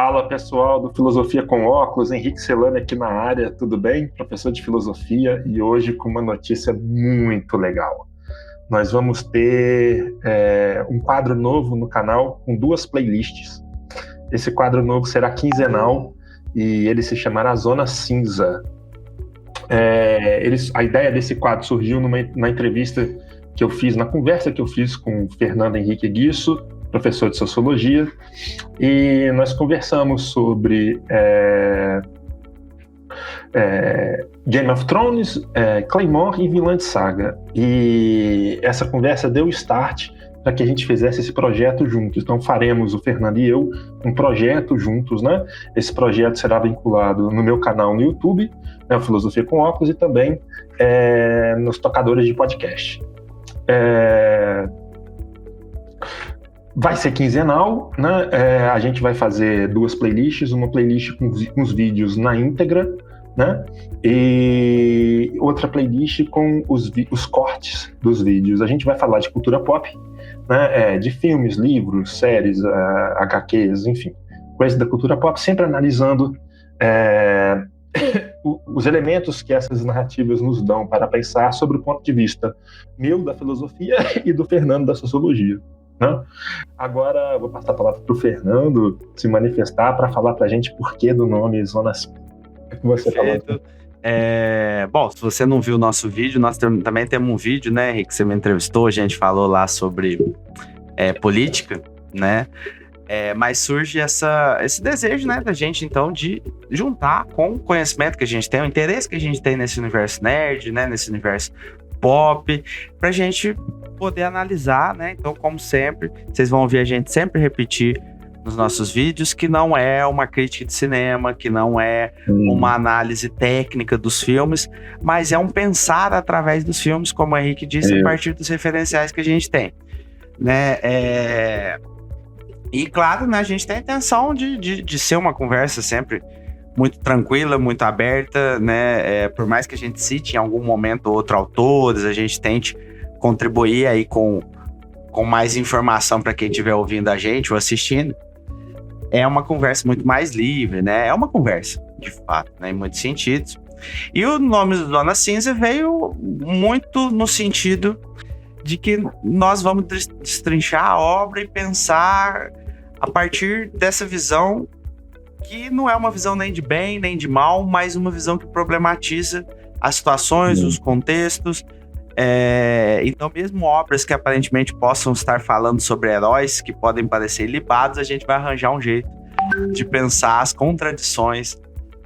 Fala, pessoal do Filosofia com Óculos, Henrique Celani aqui na área, tudo bem? Professor de Filosofia, e hoje com uma notícia muito legal. Nós vamos ter um quadro novo no canal com 2 playlists. Esse quadro novo será quinzenal e ele se chamará Zona Cinza. A ideia desse quadro surgiu na entrevista que eu fiz, na conversa que eu fiz com o Fernando Henrique Guiço, professor de Sociologia, e nós conversamos sobre Game of Thrones, Claymore e Vinland Saga. E essa conversa deu start para que a gente fizesse esse projeto juntos. Então faremos, o Fernando e eu, um projeto juntos, né? Esse projeto será vinculado no meu canal no YouTube, né, Filosofia com Óculos, e também nos tocadores de podcast. Vai ser quinzenal, né? A gente vai fazer 2 playlists, uma playlist com os vídeos na íntegra, né? E outra playlist com os cortes dos vídeos. A gente vai falar de cultura pop, né? De filmes, livros, séries, HQs, enfim, coisas da cultura pop, sempre analisando os elementos que essas narrativas nos dão para pensar sobre o ponto de vista meu da filosofia e do Fernando da sociologia. Né? Agora vou passar a palavra para o Fernando se manifestar para falar para a gente por que do nome Zona Cinza. O que você falou? Bom, se você não viu o nosso vídeo, nós também temos um vídeo, né, Henrique? Você me entrevistou, a gente falou lá sobre política, né? Mas surge esse desejo, né, da gente, então, de juntar com o conhecimento que a gente tem, o interesse que a gente tem nesse universo nerd, né, nesse universo pop, pra gente poder analisar, né? Então, como sempre, vocês vão ouvir a gente sempre repetir nos nossos vídeos que não é uma crítica de cinema, que não é uma análise técnica dos filmes, mas é um pensar através dos filmes, como o Henrique disse, a partir dos referenciais que a gente tem, né? E claro, né, a gente tem a intenção de ser uma conversa sempre muito tranquila, muito aberta, né? Por mais que a gente cite em algum momento ou outro autores, a gente tente contribuir aí com mais informação para quem estiver ouvindo a gente ou assistindo. É uma conversa muito mais livre, né? É uma conversa, de fato, né, em muitos sentidos. E o nome do Zona Cinza veio muito no sentido de que nós vamos destrinchar a obra e pensar a partir dessa visão que não é uma visão nem de bem, nem de mal, mas uma visão que problematiza as situações, os contextos. Então, mesmo obras que aparentemente possam estar falando sobre heróis que podem parecer libados, a gente vai arranjar um jeito de pensar as contradições,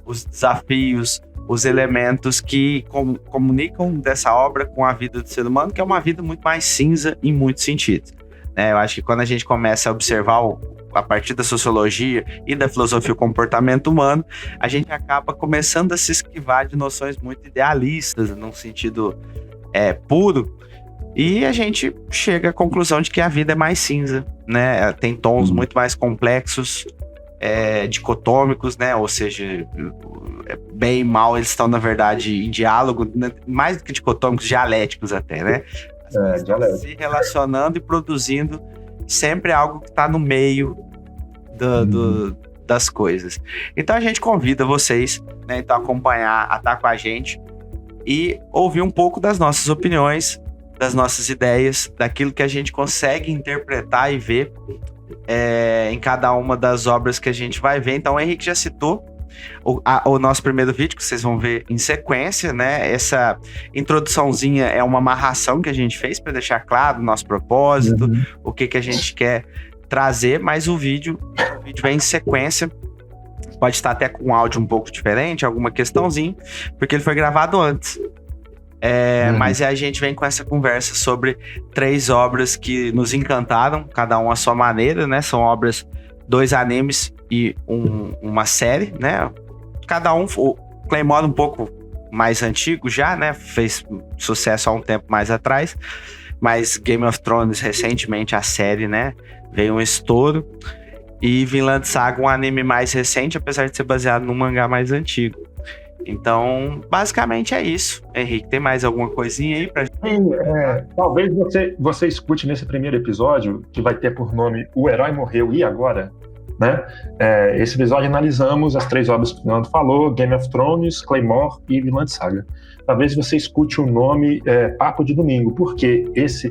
os desafios, os elementos que comunicam dessa obra com a vida do ser humano, que é uma vida muito mais cinza em muitos sentidos. Eu acho que quando a gente começa a observar a partir da sociologia e da filosofia do comportamento humano, a gente acaba começando a se esquivar de noções muito idealistas, num sentido puro, e a gente chega à conclusão de que a vida é mais cinza, né? Tem tons muito mais complexos, dicotômicos, né? Ou seja, bem e mal, eles estão, na verdade, em diálogo, né? Mais do que dicotômicos, dialéticos até, né? Se relacionando e produzindo sempre algo que está no meio das coisas. Então a gente convida vocês, né, então, a estar com a gente e ouvir um pouco das nossas opiniões, das nossas ideias, daquilo que a gente consegue interpretar e ver em cada uma das obras que a gente vai ver. Então o Henrique já citou o nosso primeiro vídeo, que vocês vão ver em sequência, né? Essa introduçãozinha é uma amarração que a gente fez para deixar claro o nosso propósito, o que a gente quer trazer, mas o vídeo vem em sequência. Pode estar até com um áudio um pouco diferente, alguma questãozinha, porque ele foi gravado antes. Mas a gente vem com essa conversa sobre 3 obras que nos encantaram, cada um à sua maneira, né? São obras, 2 animes e uma série, né? Cada um, o Claymore um pouco mais antigo já, né? Fez sucesso há um tempo mais atrás, mas Game of Thrones recentemente, a série, né? Veio um estouro. E Vinland Saga, um anime mais recente, apesar de ser baseado num mangá mais antigo. Então, basicamente é isso. Henrique, tem mais alguma coisinha aí pra gente? Sim, talvez você escute nesse primeiro episódio, que vai ter por nome O Herói Morreu, e agora? né? Esse episódio analisamos as 3 obras que o Fernando falou, Game of Thrones, Claymore e Vinland Saga. Talvez você escute o nome Papo de Domingo, porque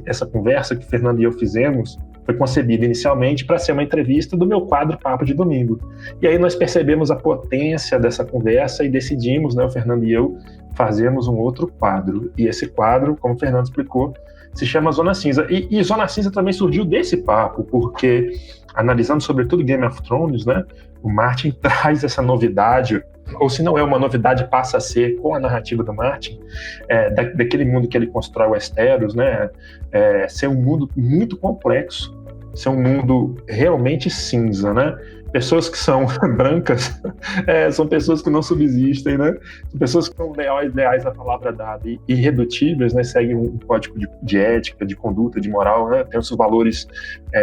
essa conversa que o Fernando e eu fizemos foi concebida inicialmente para ser uma entrevista do meu quadro Papo de Domingo. E aí nós percebemos a potência dessa conversa e decidimos, né, o Fernando e eu, fazermos um outro quadro. E esse quadro, como o Fernando explicou, se chama Zona Cinza. E Zona Cinza também surgiu desse papo, porque, analisando sobretudo Game of Thrones, né, o Martin traz essa novidade, ou se não é uma novidade, passa a ser, com a narrativa do Martin, daquele mundo que ele constrói, o Westeros, né, ser um mundo muito complexo, ser um mundo realmente cinza, né? Pessoas que são brancas são pessoas que não subsistem, né? São pessoas que são leais à palavra dada e irredutíveis, né? Seguem um código de ética, de conduta, de moral, né? Tem os seus valores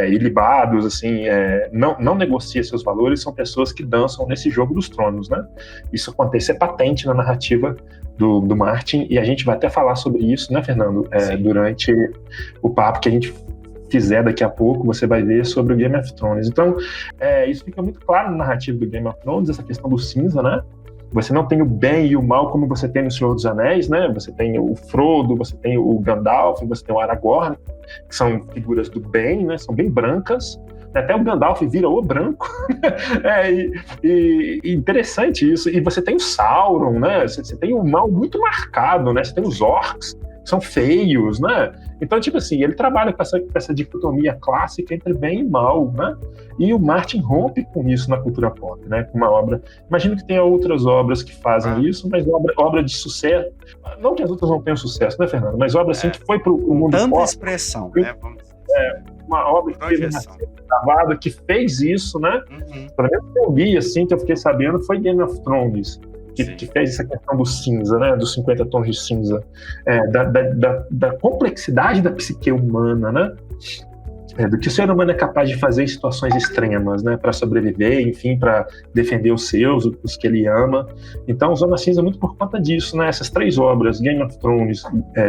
ilibados, assim, não negocia seus valores, são pessoas que dançam nesse jogo dos tronos, né? Isso acontece, é patente na narrativa do Martin, e a gente vai até falar sobre isso, né, Fernando? Durante o papo que a gente fizer daqui a pouco, você vai ver sobre o Game of Thrones. Então, isso fica muito claro na narrativa do Game of Thrones, essa questão do cinza, né? Você não tem o bem e o mal como você tem no Senhor dos Anéis, né? Você tem o Frodo, você tem o Gandalf, você tem o Aragorn, que são figuras do bem, né? São bem brancas. Até o Gandalf vira o branco. E interessante isso. E você tem o Sauron, né? Você tem o mal muito marcado, né? Você tem os orcs, são feios, né? Então, tipo assim, ele trabalha com essa dicotomia clássica entre bem e mal, né? E o Martin rompe com isso na cultura pop, né? Com uma obra... Imagino que tenha outras obras que fazem isso, mas obra de sucesso... Não que as outras não tenham sucesso, né, Fernando? Mas obra, assim, que foi pro mundo tanta pop... expressão, né? Uma obra que teve gravada, que fez isso, né? Pelo menos que eu li, assim, que eu fiquei sabendo, foi Game of Thrones, que fez essa questão do cinza, né, dos 50 tons de cinza, da complexidade da psique humana, né, do que o ser humano é capaz de fazer em situações extremas, né, para sobreviver, enfim, para defender os seus, os que ele ama. Então, Zona Cinza é muito por conta disso, né, essas 3 obras, Game of Thrones,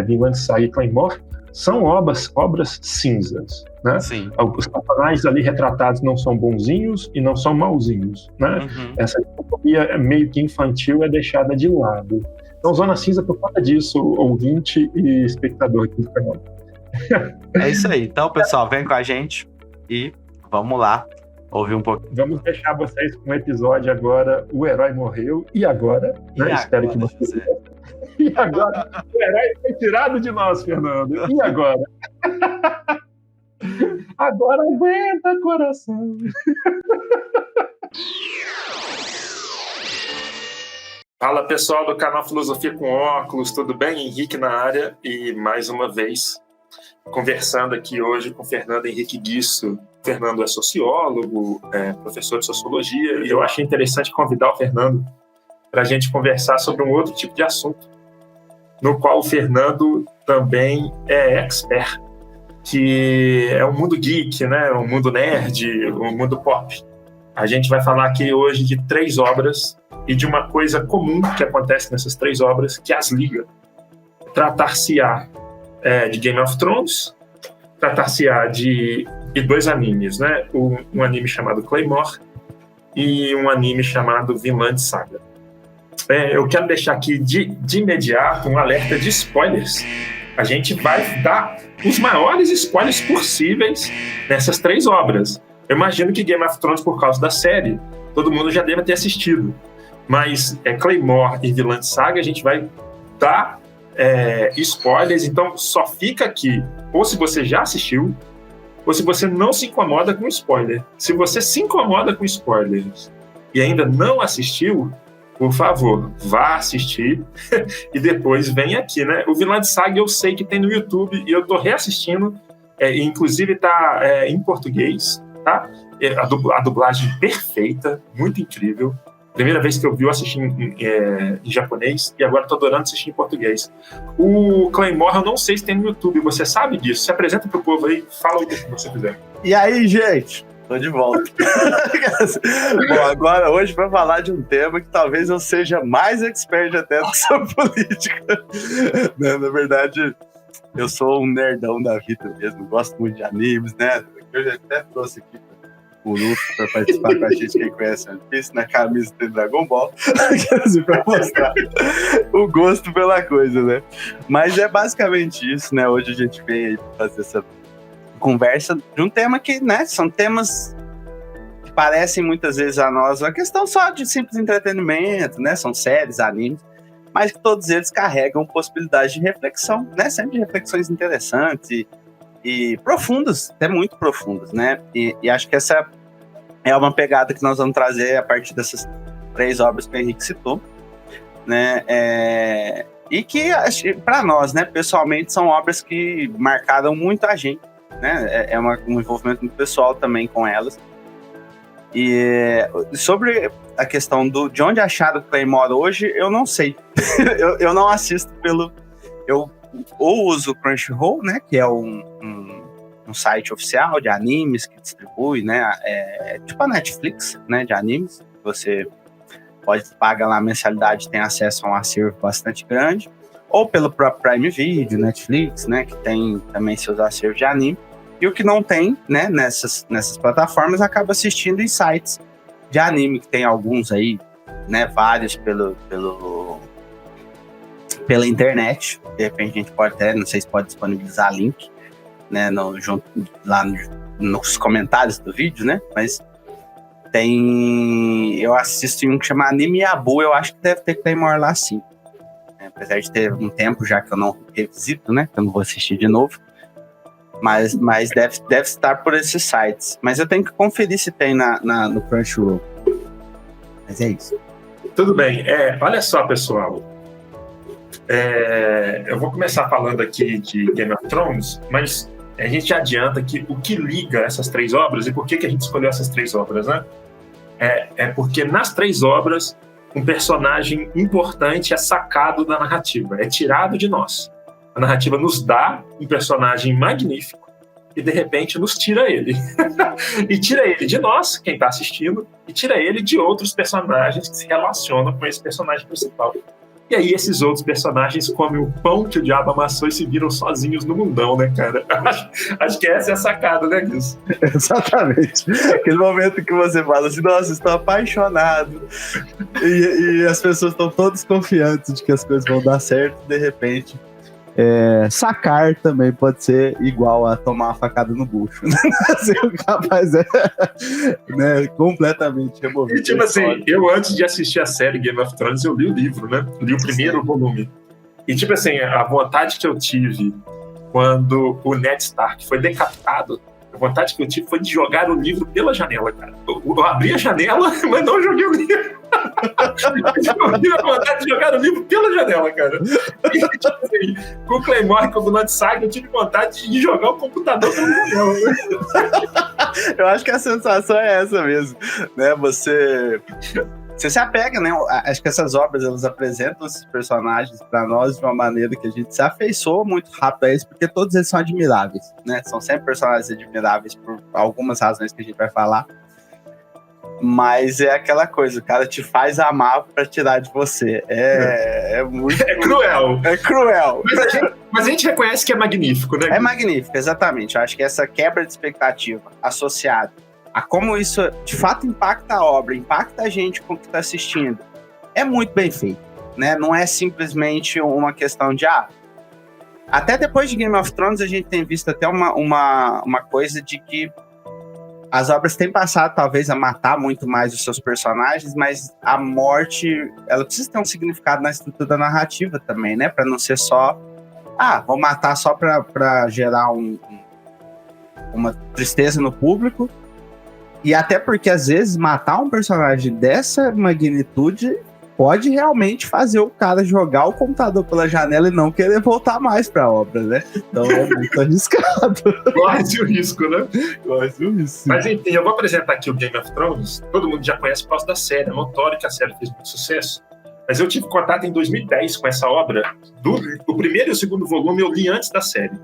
Vinland Saga e Claymore, são obras cinzas, né? Sim. Os personagens ali retratados não são bonzinhos e não são mauzinhos, né? Essa utopia meio que infantil é deixada de lado. Então, Zona Cinza por conta disso, ouvinte e espectador aqui do canal. É isso aí. Então, pessoal, vem com a gente e vamos lá ouvir um pouco. Vamos deixar vocês com um episódio agora, O Herói Morreu, e agora? Né? Espero que vocês... E agora? O herói foi tirado de nós, Fernando. E agora? Agora aguenta, coração. Fala, pessoal do canal Filosofia com Óculos, tudo bem? Henrique na área e mais uma vez conversando aqui hoje com Fernando Henrique Guisso. Fernando é sociólogo, professor de sociologia, e eu achei interessante convidar o Fernando para a gente conversar sobre um outro tipo de assunto, no qual o Fernando também é expert, que é o mundo geek, né? O mundo nerd, o mundo pop. A gente vai falar aqui hoje de 3 obras e de uma coisa comum que acontece nessas 3 obras, que as liga. Tratar-se-á de Game of Thrones, tratar-se-á de 2 animes, né? Um anime chamado Claymore e um anime chamado Vinland Saga. Eu quero deixar aqui de imediato um alerta de spoilers. A gente vai dar os maiores spoilers possíveis nessas 3 obras. Eu imagino que Game of Thrones, por causa da série, todo mundo já deve ter assistido. Mas Claymore e Vinland Saga, a gente vai dar spoilers. Então só fica aqui, ou se você já assistiu, ou se você não se incomoda com spoiler. Se você se incomoda com spoilers e ainda não assistiu, por favor, vá assistir e depois vem aqui, né? O Vinland Saga eu sei que tem no YouTube e eu tô reassistindo, inclusive tá em português, tá? A dublagem perfeita, muito incrível. Primeira vez que eu assisti em japonês e agora tô adorando assistir em português. O Claymore eu não sei se tem no YouTube, você sabe disso? Se apresenta pro povo aí, fala o que você quiser. E aí, gente? Tô de volta. Bom, agora hoje vai falar de um tema que talvez eu seja mais expert até do que sobre política. Não, na verdade, eu sou um nerdão da vida mesmo, gosto muito de animes, né? Eu já até trouxe aqui o Luffy para participar com a gente, quem conhece One Piece, na camisa do Dragon Ball, para mostrar o gosto pela coisa, né? Mas é basicamente isso, né? Hoje a gente veio aí para fazer essa conversa de um tema que, né, são temas que parecem muitas vezes a nós uma questão só de simples entretenimento, né? São séries, animes, mas que todos eles carregam possibilidades de reflexão, né? Sempre de reflexões interessantes e profundas, até muito profundas, né? E acho que essa é uma pegada que nós vamos trazer a partir dessas 3 obras que o Henrique citou, né? E que, para nós, né, pessoalmente, são obras que marcaram muito a gente, né? Um envolvimento muito pessoal também com elas. E sobre a questão de onde acharam o Claymore hoje, eu não sei. eu não assisto eu ou uso o Crunchyroll, né, que é um site oficial de animes que distribui, né, tipo a Netflix, né, de animes. Você pode pagar lá a mensalidade, tem acesso a um acervo bastante grande, ou pelo próprio Prime Video, Netflix, né, que tem também seus acervos de anime. E o que não tem, né, nessas plataformas, acaba assistindo em sites de anime, que tem alguns aí, né, vários pela internet. De repente a gente pode até, não sei se pode disponibilizar link, né, lá nos comentários do vídeo, né, mas eu assisto em um que chama Anime Yabu, eu acho que deve ter Claymore lá sim. Apesar de ter um tempo já que eu não revisito, né, que eu não vou assistir de novo, mas deve estar por esses sites. Mas eu tenho que conferir se tem no Crunchyroll. Mas é isso. Tudo bem. Olha só, pessoal. Eu vou começar falando aqui de Game of Thrones, mas a gente já adianta que o que liga essas 3 obras e por que a gente escolheu essas 3 obras, né? É porque nas 3 obras um personagem importante é sacado da narrativa, é tirado de nós. A narrativa nos dá um personagem magnífico e, de repente, nos tira ele. E tira ele de nós, quem está assistindo, e tira ele de outros personagens que se relacionam com esse personagem principal. E aí esses outros personagens comem o pão que o diabo amassou e se viram sozinhos no mundão, né, cara? Acho que essa é a sacada, né, Gilson? Exatamente. Aquele momento que você fala assim, nossa, estou apaixonado. E as pessoas estão todas confiantes de que as coisas vão dar certo, de repente... sacar também pode ser igual a tomar uma facada no bucho. Assim, o rapaz né, completamente removido. E tipo assim, eu antes de assistir a série Game of Thrones, eu li o livro, né? Li o primeiro volume. E tipo assim, a vontade que eu tive quando o Ned Stark foi decapitado, a vontade que eu tive foi de jogar o livro pela janela, cara. Eu abri a janela, mas não joguei o livro. Eu tive a vontade de jogar o livro pela janela, cara. E, tipo assim, com o Claymore, com o Vinland Saga, eu tive vontade de jogar o computador pela janela. Eu acho que a sensação é essa mesmo, né? Você se apega, né? Acho que essas obras, elas apresentam esses personagens para nós de uma maneira que a gente se afeiçoa muito rápido a eles, porque todos eles são admiráveis, né? São sempre personagens admiráveis por algumas razões que a gente vai falar. Mas é aquela coisa, o cara te faz amar pra tirar de você. É muito... É cruel. É cruel. Mas a gente reconhece que é magnífico, né? É magnífico, exatamente. Eu acho que essa quebra de expectativa associada a como isso de fato impacta a obra, impacta a gente com o que está assistindo, é muito bem feito, né? Não é simplesmente uma questão de até depois de Game of Thrones a gente tem visto até uma coisa de que as obras têm passado talvez a matar muito mais os seus personagens, mas a morte, ela precisa ter um significado na estrutura da narrativa também, né? Para não ser só vou matar só para gerar uma tristeza no público. E até porque, às vezes, matar um personagem dessa magnitude pode realmente fazer o cara jogar o computador pela janela e não querer voltar mais pra obra, né? Então é muito arriscado. Corre-se o risco, né? Corre-se o risco. Mas enfim, eu vou apresentar aqui o Game of Thrones. Todo mundo já conhece por causa da série. É notório que a série fez muito sucesso. Mas eu tive contato em 2010 com essa obra. O primeiro e o segundo volume eu li antes da série,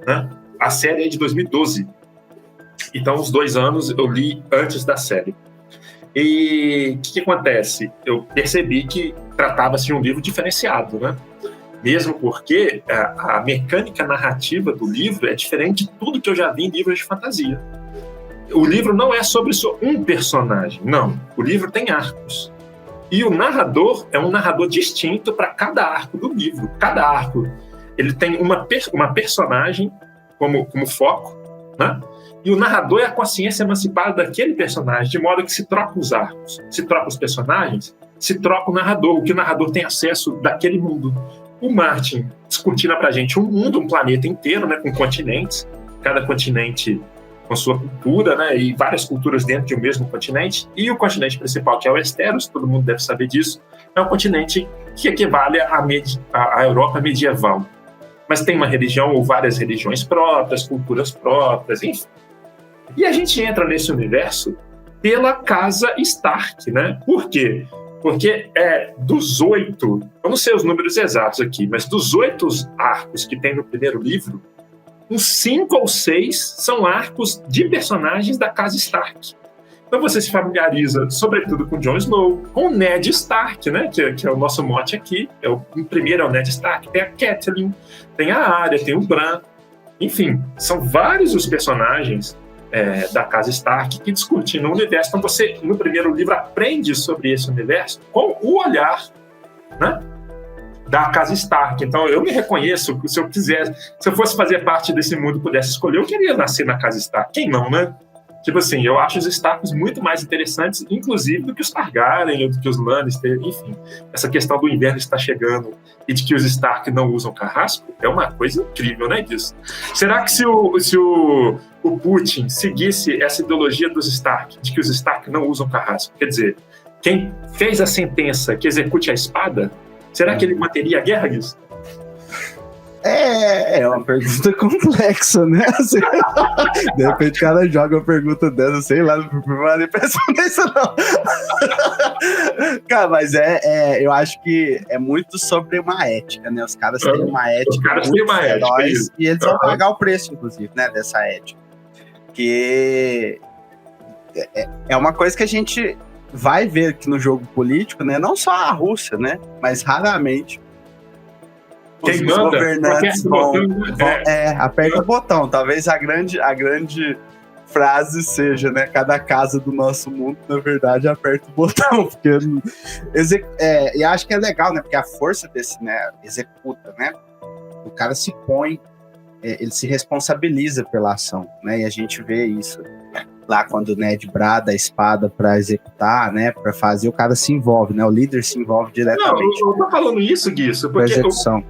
né? A série é de 2012. Então, os 2 anos eu li antes da série. E o que acontece? Eu percebi que tratava-se de um livro diferenciado, né? Mesmo porque a mecânica narrativa do livro é diferente de tudo que eu já vi em livros de fantasia. o livro não é sobre só um personagem, não. O livro tem arcos. E o narrador é um narrador distinto para cada arco do livro. Cada arco ele tem uma personagem como foco, né? E o narrador é a consciência emancipada daquele personagem, de modo que se troca os arcos, se troca os personagens, se troca o narrador, o que o narrador tem acesso daquele mundo. O Martin descortina para a gente um mundo, um planeta inteiro, né, com continentes, cada continente com sua cultura, né, e várias culturas dentro de um mesmo continente, e o continente principal, que é o Westeros, todo mundo deve saber disso, é um continente que equivale à Europa medieval. Mas tem uma religião ou várias religiões próprias, culturas próprias, enfim. E a gente entra nesse universo pela casa Stark, né? Por quê? Porque dos 8, eu não sei os números exatos aqui, mas dos 8 arcos que tem no primeiro livro, uns 5 ou 6 são arcos de personagens da casa Stark. Então você se familiariza, sobretudo, com Jon Snow, com o Ned Stark, né? Que é o nosso mote aqui. O primeiro é o Ned Stark, tem a Catelyn, tem a Arya, tem o Bran. Enfim, são vários os personagens da casa Stark que discutem no universo. Então você, no primeiro livro, aprende sobre esse universo com o olhar, né, da casa Stark. Então eu me reconheço, se eu fosse fazer parte desse mundo e pudesse escolher, eu queria nascer na casa Stark. Quem não, né? Tipo assim, eu acho os Starks muito mais interessantes, inclusive, do que os Targaryen, ou do que os Lannister, enfim. Essa questão do inverno está chegando e de que os Stark não usam carrasco é uma coisa incrível, né, disso. Será que se o Putin seguisse essa ideologia dos Stark, de que os Stark não usam carrasco, quer dizer, quem fez a sentença que execute a espada, será que ele manteria a guerra, disso? É uma pergunta complexa, né? Assim, de repente o cara joga uma pergunta dessa, sei lá, não vai pensar nisso, não. Cara, mas eu acho que é muito sobre uma ética, né? Os caras têm uma ética. Os caras têm uma ética. E eles vão pagar o preço, inclusive, né? Dessa ética. Que é uma coisa que a gente vai ver aqui no jogo político, né? Não só a Rússia, né? Mas raramente. Os governantes vão aperta o botão. Talvez a grande frase seja, né? Cada casa do nosso mundo, na verdade, aperta o botão. Porque e acho que é legal, né? Porque a força desse, né? Executa, né? O cara se põe, ele se responsabiliza pela ação, né? E a gente vê isso lá quando o Ned brada a espada para executar, né? Para fazer, o cara se envolve, né? O líder se envolve diretamente. Não, eu tô falando isso, Guiço, porque execução.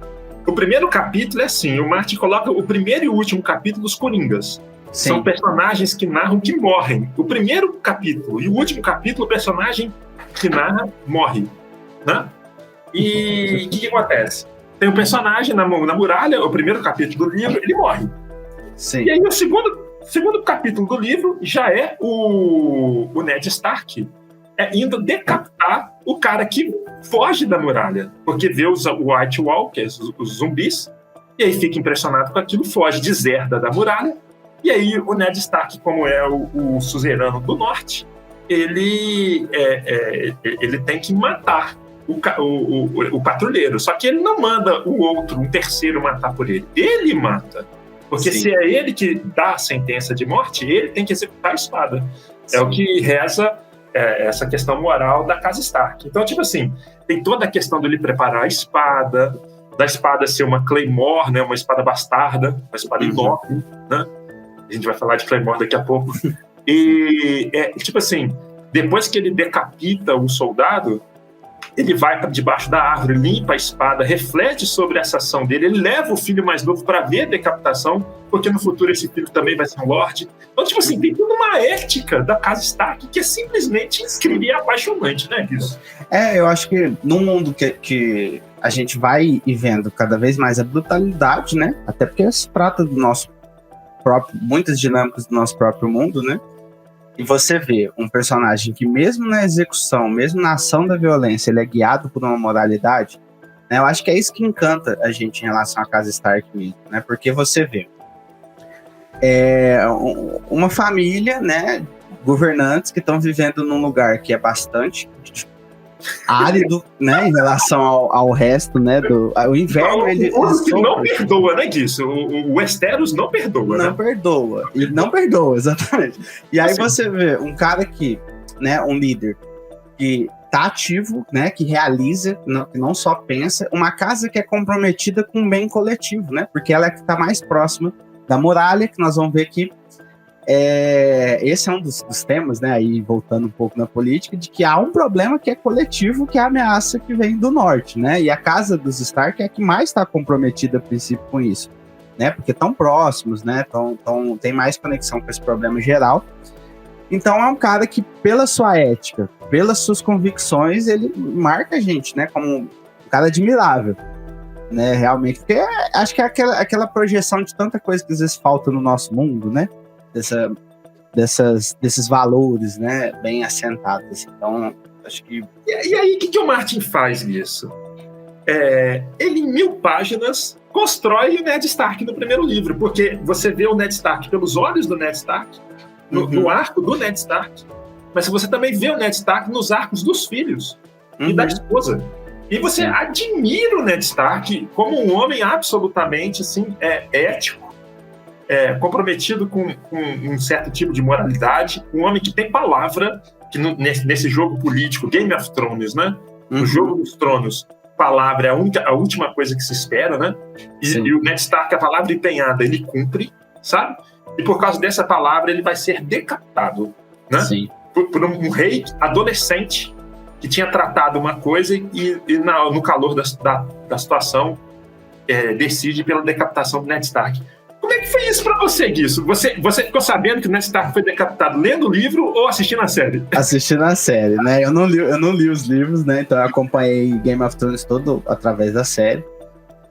O primeiro capítulo é assim, o Martin coloca o primeiro e o último capítulo dos Coringas. Sim. São personagens que narram que morrem. O primeiro capítulo e o último capítulo, o personagem que narra morre, né? E o que acontece? Tem um personagem na muralha, o primeiro capítulo do livro, ele morre. Sim. E aí o segundo capítulo do livro já é o Ned Stark indo decapitar o cara que foge da muralha, porque vê os White Walkers, os zumbis, e aí fica impressionado com aquilo, foge, deserda da muralha, e aí o Ned Stark, como é o suzerano do norte, ele tem que matar o patrulheiro, só que ele não manda o outro, um terceiro, matar por ele, ele mata, porque Sim. se é ele que dá a sentença de morte, ele tem que executar a espada. Sim. É o que reza essa questão moral da casa Stark. Então, tipo assim, tem toda a questão dele preparar a espada, da espada ser uma Claymore, né, uma espada bastarda, uma espada enorme, né? A gente vai falar de Claymore daqui a pouco. E, tipo assim, depois que ele decapita o soldado, ele vai para debaixo da árvore, limpa a espada, reflete sobre essa ação dele, ele leva o filho mais novo para ver a decapitação, porque no futuro esse filho também vai ser um lorde. Então, tipo assim, tem toda uma ética da casa Stark que é simplesmente incrível e apaixonante, né, Guiço? Eu acho que num mundo que a gente vai e vendo cada vez mais a brutalidade, né, até porque se trata do nosso próprio, muitas dinâmicas do nosso próprio mundo, né, e você vê um personagem que mesmo na execução, mesmo na ação da violência, ele é guiado por uma moralidade, né? Eu acho que é isso que encanta a gente em relação à casa Stark mesmo, né? Porque você vê uma família, né, governantes que estão vivendo num lugar que é bastante árido, né, em relação ao resto, né, o inverno, ele não perdoa, né, disso? O Westeros não perdoa, não, né? Perdoa, e não perdoa, exatamente. E aí você vê um cara que, né, um líder que tá ativo, né, que realiza, que não só pensa, uma casa que é comprometida com o bem coletivo, né, porque ela é que tá mais próxima da muralha, que nós vamos ver que esse é um dos temas, né, aí voltando um pouco na política, de que há um problema que é coletivo, que é a ameaça que vem do norte, né, e a casa dos Stark é a que mais está comprometida a princípio com isso, né, porque estão próximos, né, tem mais conexão com esse problema geral. Então é um cara que, pela sua ética, pelas suas convicções, ele marca a gente, né, como um cara admirável, né, realmente, porque acho que é aquela projeção de tanta coisa que às vezes falta no nosso mundo, né, desses valores, né, bem assentados. Então, acho que... E aí, o que o Martin faz nisso? Ele, em 1000 páginas, constrói o Ned Stark no primeiro livro, porque você vê o Ned Stark pelos olhos do Ned Stark, no arco do Ned Stark, mas você também vê o Ned Stark nos arcos dos filhos e da esposa. E você admira o Ned Stark como um homem absolutamente assim, ético, comprometido com um certo tipo de moralidade, um homem que tem palavra, que nesse jogo político, Game of Thrones, né? No jogo dos tronos, palavra é a última coisa que se espera, né? E o Ned Stark, a palavra empenhada, ele cumpre, sabe? E por causa dessa palavra, ele vai ser decapitado, né? Sim. Por um rei adolescente que tinha tratado uma coisa e no calor da situação decide pela decapitação do Ned Stark. Como é que foi isso pra você, Guiço? Você ficou sabendo que o Ned Stark foi decapitado lendo o livro ou assistindo a série? Assistindo a série, né? Eu não li os livros, né? Então eu acompanhei Game of Thrones todo através da série.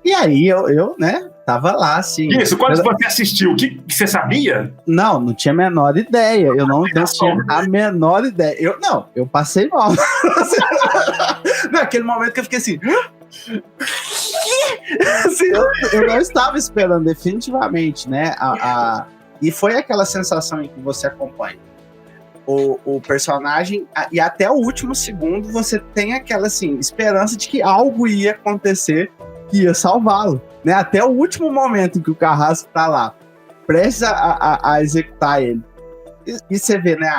E aí eu né, tava lá, assim... Isso, quando você assistiu, o que você sabia? Não tinha a menor ideia. Eu não tinha a menor ideia. Eu passei mal. Naquele momento que eu fiquei assim... assim, eu não estava esperando, definitivamente, né? E foi aquela sensação em que você acompanha o personagem e até o último segundo você tem aquela, assim, esperança de que algo ia acontecer que ia salvá-lo, né? Até o último momento em que o Carrasco tá lá, prestes a executar ele. E você vê, né?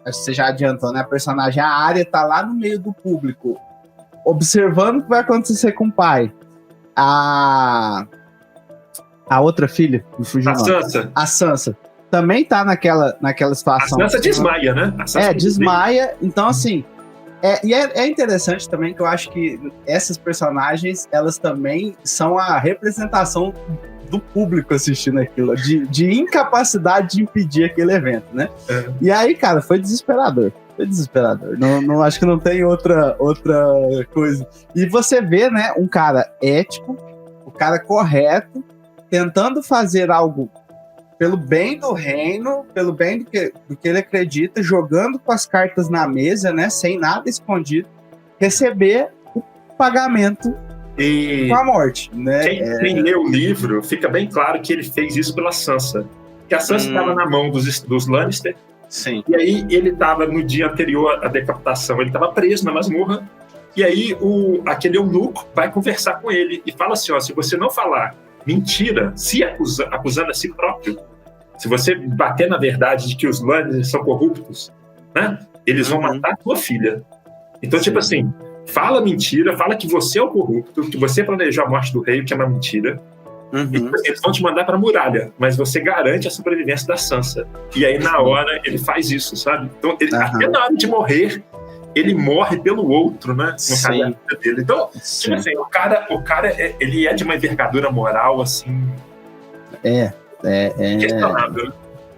Você já adiantou, né? A personagem, a Arya, tá lá no meio do público, observando o que vai acontecer com o pai. A outra filha, me fugiu o nome. Sansa. A Sansa também tá naquela situação. A Sansa desmaia, né? Desmaia. Então, assim, e é interessante também que eu acho que essas personagens, elas também são a representação do público assistindo aquilo, de incapacidade de impedir aquele evento, né? E aí, cara, foi desesperador. Não acho que não tem outra coisa. E você vê, né, um cara ético, um cara correto, tentando fazer algo pelo bem do reino, pelo bem do que ele acredita, jogando com as cartas na mesa, né, sem nada escondido, receber o pagamento com a morte, né? Quem lê o livro, fica bem claro que ele fez isso pela Sansa. Que a Sansa estava na mão dos Lannister. Sim. E aí ele estava no dia anterior à decapitação, ele estava preso na masmorra. E aí aquele eunuco vai conversar com ele e fala assim, se você não falar mentira, acusando a si próprio, se você bater na verdade de que os Lannister são corruptos, né, eles vão matar a tua filha. Então, tipo assim, fala mentira, fala que você é o corrupto, que você planejou a morte do rei, que é uma mentira. E eles vão te mandar pra muralha, mas você garante a sobrevivência da Sansa. E aí, na hora, ele faz isso, sabe? Então, até na hora de morrer, ele morre pelo outro, né? No caso dele. Então, tipo assim, o cara ele é de uma envergadura moral, assim... inquestionável.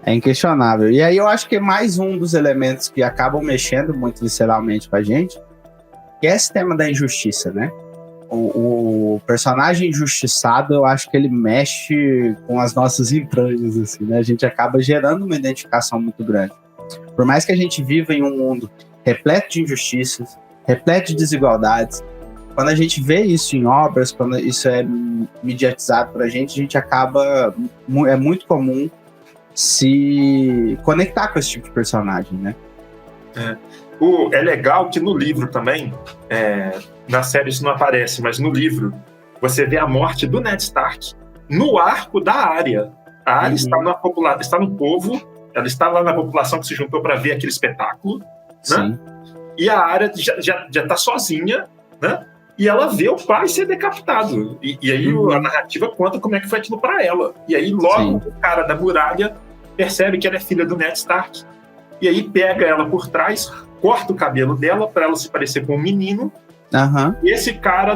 É inquestionável. E aí eu acho que é mais um dos elementos que acabam mexendo muito visceralmente com a gente, que é esse tema da injustiça, né? O personagem injustiçado, eu acho que ele mexe com as nossas entranhas, assim, né? A gente acaba gerando uma identificação muito grande. Por mais que a gente viva em um mundo repleto de injustiças, repleto de desigualdades, quando a gente vê isso em obras, quando isso é mediatizado pra gente acaba... É muito comum se conectar com esse tipo de personagem, né? É legal que no livro também, na série isso não aparece, mas no livro você vê a morte do Ned Stark no arco da Arya. A Arya está no povo, ela está lá na população que se juntou para ver aquele espetáculo, né? E a Arya já está sozinha, né? E ela vê o pai ser decapitado. E aí a narrativa conta como é que foi aquilo para ela. E aí logo o cara da muralha percebe que ela é filha do Ned Stark. E aí pega ela por trás, corta o cabelo dela para ela se parecer com um menino. E esse cara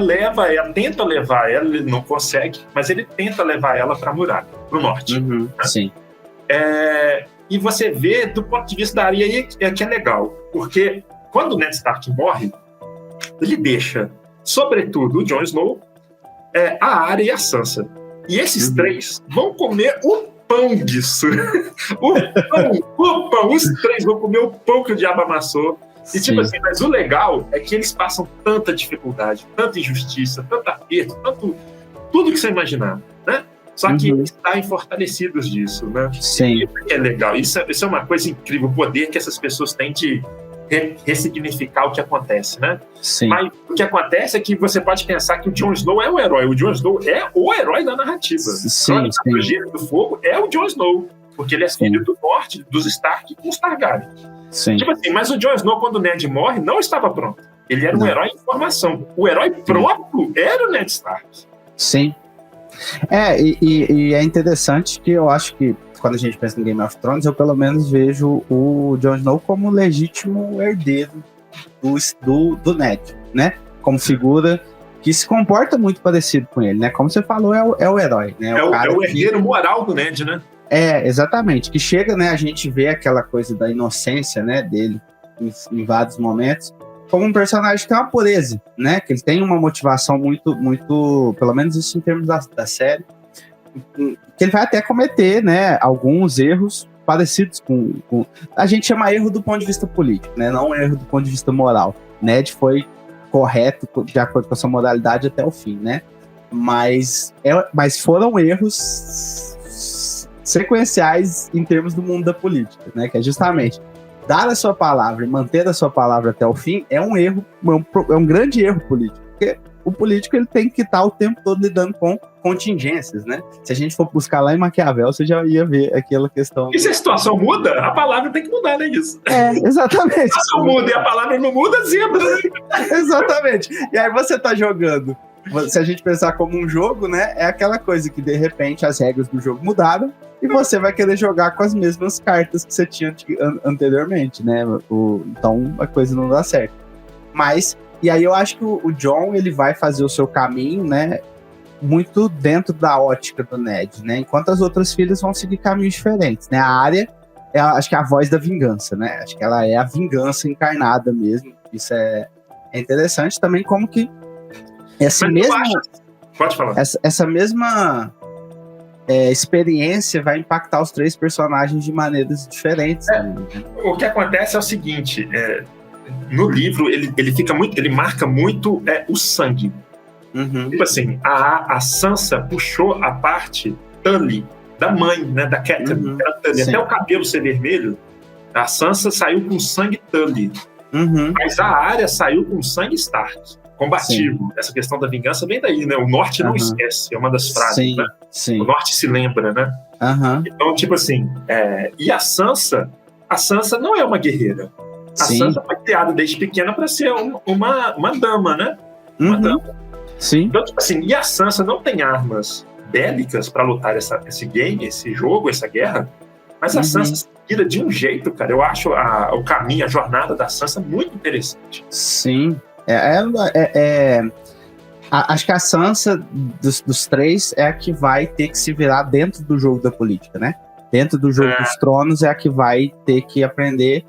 tenta levar ela, ele não consegue, mas ele tenta levar ela para a muralha, para o norte. E você vê, do ponto de vista da Arya, que é legal, porque quando o Ned Stark morre, ele deixa, sobretudo, o Jon Snow, a Arya e a Sansa. E esses três vão comer o pão disso. o pão, os três vão comer o pão que o diabo amassou. E tipo assim, mas o legal é que eles passam tanta dificuldade, tanta injustiça, tanto aperto, tudo que você imaginar, né? Só que eles saem fortalecidos disso, né? Sim. Isso é legal, isso é uma coisa incrível, o poder que essas pessoas têm de ressignificar o que acontece, né? Sim. Mas o que acontece é que você pode pensar que o Jon Snow é o herói, o Jon Snow é o herói da narrativa. Sim. O Gênero do Fogo é o Jon Snow, porque ele é filho do norte, dos Stark com os Targaryen. Sim. Tipo assim, mas o Jon Snow, quando o Ned morre, não estava pronto. Ele era um herói em formação. O herói próprio era o Ned Stark. Sim. E é interessante que eu acho que quando a gente pensa em Game of Thrones, eu pelo menos vejo o Jon Snow como legítimo herdeiro do Ned, né? Como figura que se comporta muito parecido com ele, né? Como você falou, é o herói, né? É o herdeiro moral do Ned, né? Exatamente. Que chega, né? A gente vê aquela coisa da inocência, né? Dele em vários momentos, como um personagem que tem uma pureza, né? Que ele tem uma motivação muito, muito, pelo menos isso em termos da série, que ele vai até cometer, né? Alguns erros parecidos com... A gente chama erro do ponto de vista político, né? Não erro do ponto de vista moral. Ned foi correto de acordo com a sua moralidade até o fim, né? Mas foram erros sequenciais em termos do mundo da política, né? Que é justamente dar a sua palavra e manter a sua palavra até o fim é um erro, é um grande erro político, porque o político ele tem que estar o tempo todo lidando com contingências, né? Se a gente for buscar lá em Maquiavel, você já ia ver aquela questão. E se a situação muda, a palavra tem que mudar, né? Isso. Exatamente. A situação muda e a palavra não muda, zebra, né? Exatamente. E aí você tá jogando. Se a gente pensar como um jogo, né? É aquela coisa que de repente as regras do jogo mudaram e você vai querer jogar com as mesmas cartas que você tinha anteriormente, né? Então a coisa não dá certo. E aí eu acho que o Jon, ele vai fazer o seu caminho, né? Muito dentro da ótica do Ned, né? Enquanto as outras filhas vão seguir caminhos diferentes, né? A Arya, acho que é a voz da vingança, né? Acho que ela é a vingança encarnada mesmo. Isso é interessante também, como que Pode falar. Essa mesma experiência vai impactar os três personagens de maneiras diferentes. O que acontece é o seguinte, no livro ele marca muito o sangue. Tipo assim, a Sansa puxou a parte Tully da mãe, né, da Catelyn, até o cabelo ser vermelho. A Sansa saiu com sangue Tully, mas a Arya saiu com sangue Stark, combativo. Sim. Essa questão da vingança vem daí, né? O Norte não esquece, é uma das frases, né? Sim. O Norte se lembra, né? Então, tipo assim, e a Sansa não é uma guerreira. A Sansa foi criada desde pequena para ser uma dama, né? Uma dama. Sim. Então, tipo assim, e a Sansa não tem armas bélicas para lutar esse jogo, essa guerra, mas a Sansa se vira de um jeito, cara. Eu acho o caminho, a jornada da Sansa muito interessante. Sim. Acho que a Sansa dos três é a que vai ter que se virar dentro do jogo da política, né? Dentro do jogo dos tronos é a que vai ter que aprender.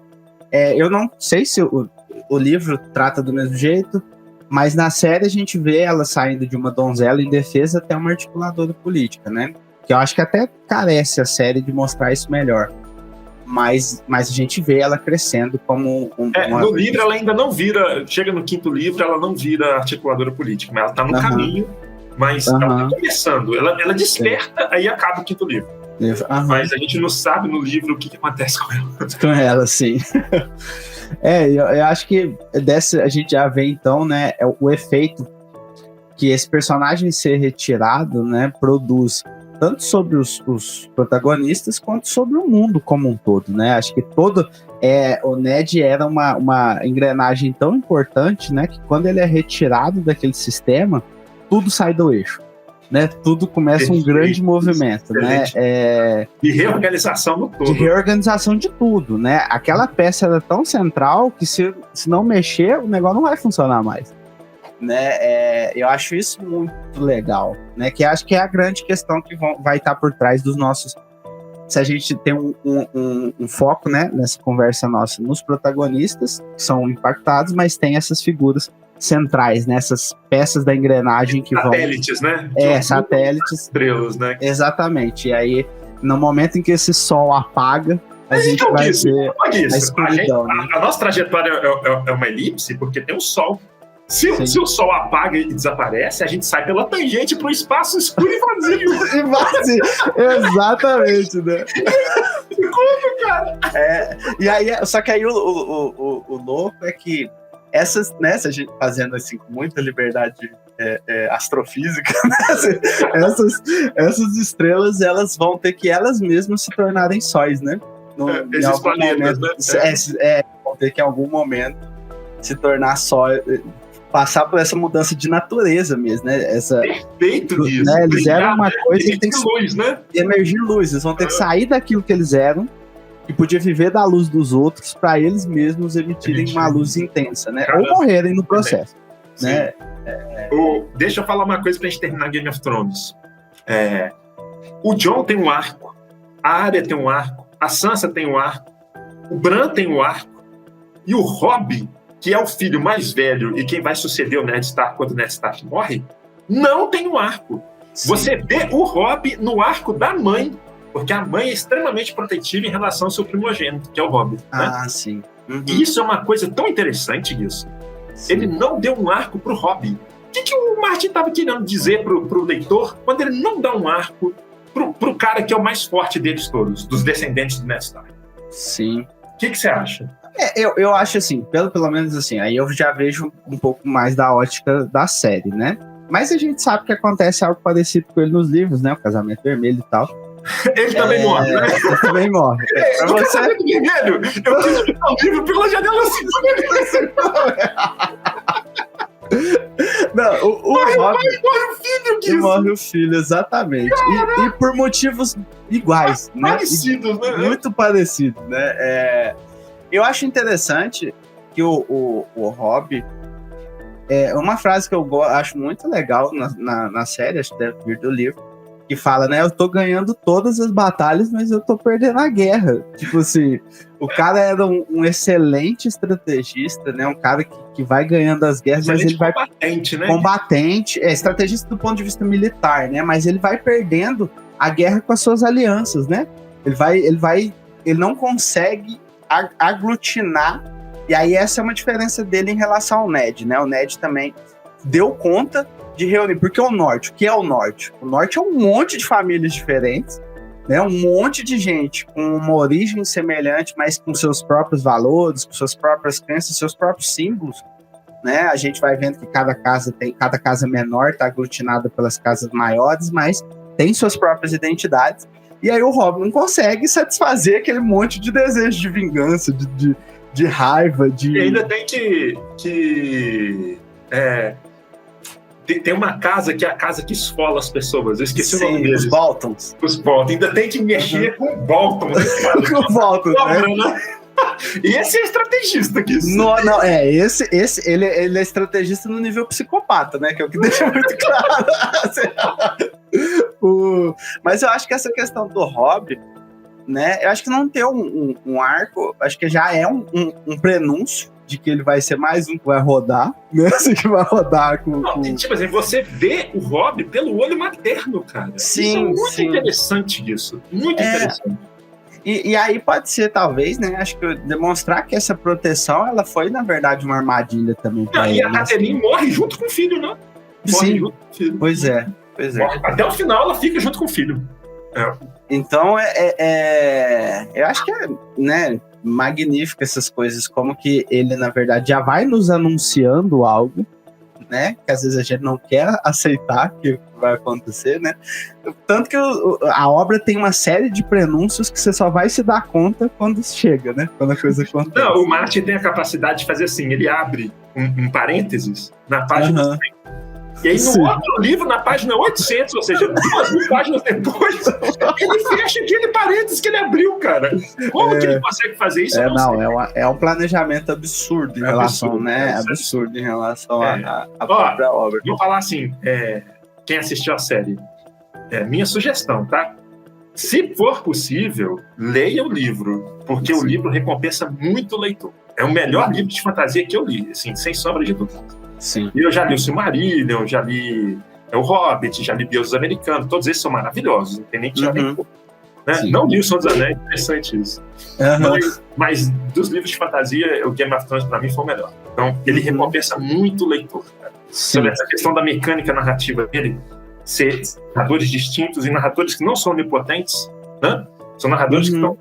Eu não sei se o livro trata do mesmo jeito, mas na série a gente vê ela saindo de uma donzela indefesa até uma articuladora política, né? Que eu acho que até carece a série de mostrar isso melhor. Mas a gente vê ela crescendo como no livro ela ainda não vira, chega no 5º livro, ela não vira articuladora política, mas ela tá no caminho, mas ela tá começando, ela desperta, aí acaba o 5º livro. Mas a gente não sabe no livro o que acontece com ela. Com ela, sim. Eu acho que dessa a gente já vê então, né, o efeito que esse personagem ser retirado, né, produz tanto sobre os protagonistas quanto sobre o mundo como um todo, né? Acho que o Ned era uma engrenagem tão importante, né, que quando ele é retirado daquele sistema, tudo sai do eixo, né? Tudo começa um grande movimento, né? De reorganização do todo. De reorganização de tudo, né? Aquela peça era tão central que se não mexer, o negócio não vai funcionar mais. Né, eu acho isso muito legal, né? Que acho que é a grande questão que vai estar por trás dos nossos. Se a gente tem um foco, né, nessa conversa nossa nos protagonistas, que são impactados, mas tem essas figuras centrais, né, essas peças da engrenagem que satélites, vão... né? Satélites. Estrelas, né? Exatamente. E aí, no momento em que esse sol apaga, a gente vai ver a escuridão. A nossa trajetória é uma elipse, porque tem o sol. Se o sol apaga e desaparece, a gente sai pela tangente para o espaço escuro e vazio. Exatamente, né? Como, cara? E aí, só que aí o louco é que essas, né, se a gente fazendo assim com muita liberdade astrofísica, né, essas estrelas, elas vão ter que elas mesmas se tornarem sóis, né? Esses planetas, né? Vão ter que em algum momento se tornar sóis, passar por essa mudança de natureza mesmo, né? Perfeito disso. Né? Eles eram uma coisa que tem que luz, né? Emergir luz. Eles vão ter que sair daquilo que eles eram e podia viver da luz dos outros para eles mesmos emitirem uma luz intensa, né? Ou morrerem no processo, né? Deixa eu falar uma coisa pra gente terminar Game of Thrones. O Jon tem um arco, a Arya tem um arco, a Sansa tem um arco, o Bran tem um arco e o Robb, que é o filho mais velho e quem vai suceder o Ned Stark quando o Ned Stark morre, não tem um arco. Sim. Você vê o Robb no arco da mãe, porque a mãe é extremamente protetiva em relação ao seu primogênito, que é o Robb. Ah, né? Sim. Uhum. E isso é uma coisa tão interessante, isso. Sim. Ele não deu um arco pro Robb. O que o Martin estava querendo dizer pro leitor quando ele não dá um arco pro cara que é o mais forte deles todos, dos descendentes do Ned Stark? Sim. O que você acha? Eu acho assim, pelo menos assim, aí eu já vejo um pouco mais da ótica da série, né? Mas a gente sabe que acontece algo parecido com ele nos livros, né? O Casamento Vermelho e tal. Ele também morre, né? Ele também morre. O Casamento Vermelho, eu quis jogar o livro pela janela assim. Não, morre o filho disso. Morre o filho, exatamente. E por motivos iguais, né? Parecidos, né? Muito parecidos, né? Eu acho interessante que o Robb... uma frase que eu acho muito legal na série, acho que deve vir do livro, que fala, né? Eu tô ganhando todas as batalhas, mas eu tô perdendo a guerra. Tipo assim, o cara era um excelente estrategista, né? Um cara que vai ganhando as guerras, mas ele vai... Combatente, né? Combatente, estrategista do ponto de vista militar, né? Mas ele vai perdendo a guerra com as suas alianças, né? Ele não consegue aglutinar, e aí essa é uma diferença dele em relação ao Ned, né? O Ned também deu conta de reunir, porque o Norte, o que é o Norte? O Norte é um monte de famílias diferentes, né? Um monte de gente com uma origem semelhante, mas com seus próprios valores, com suas próprias crenças, seus próprios símbolos, né? A gente vai vendo que cada casa menor está aglutinada pelas casas maiores, mas tem suas próprias identidades. E aí o Robb não consegue satisfazer aquele monte de desejo de vingança, de raiva, de... E ainda tem tem uma casa que é a casa que esfola as pessoas. Eu esqueci o nome deles. Os Boltons. Os Boltons. Ainda tem que mexer com o Bolton. Com o Bolton, né? E esse é estrategista aqui. Ele é estrategista no nível psicopata, né? Que é o que deixa muito claro. Mas eu acho que essa questão do Robb, né? Eu acho que não ter um arco, acho que já é um prenúncio de que ele vai ser mais um que vai rodar, né? Assim, que vai rodar com... Tipo assim, você vê o Robb pelo olho materno, cara. Sim, isso é muito interessante isso. Muito interessante. E aí pode ser, talvez, né? Acho que demonstrar que essa proteção, ela foi, na verdade, uma armadilha também pra ele. E a Catelyn morre junto com o filho, né? Sim, junto com o filho. Pois é. Até o final ela fica junto com o filho. Então, eu acho que, né? magnífico essas coisas, como que ele, na verdade, já vai nos anunciando algo, né? Que às vezes a gente não quer aceitar que vai acontecer, né? Tanto que a obra tem uma série de prenúncios que você só vai se dar conta quando chega, né? Quando a coisa acontece. Não, o Martin tem a capacidade de fazer assim, ele abre um parênteses na página 100. E aí no outro livro, na página 800, ou seja, 2.000 páginas depois, ele fecha aquele parênteses que ele abriu, cara. Como que ele consegue fazer isso? É um planejamento absurdo em relação, né? Absurdo em relação à própria obra. Vou falar assim, quem assistiu a série, minha sugestão, tá? Se for possível, leia o livro, porque o livro recompensa muito o leitor. É o melhor livro de fantasia que eu li, assim, sem sombra de dúvida. Sim. E eu já li o Silmarillion, já li o Hobbit, já li Deuses Americanos, todos esses são maravilhosos, não tem nem que chamar nem pouco. Né? Não li o Senhor dos Anéis, interessante isso. Mas dos livros de fantasia, o Game of Thrones pra mim foi o melhor. Então, ele recompensa muito o leitor. Cara. Sobre essa questão da mecânica narrativa dele, ser narradores distintos e narradores que não são onipotentes, né? São narradores que estão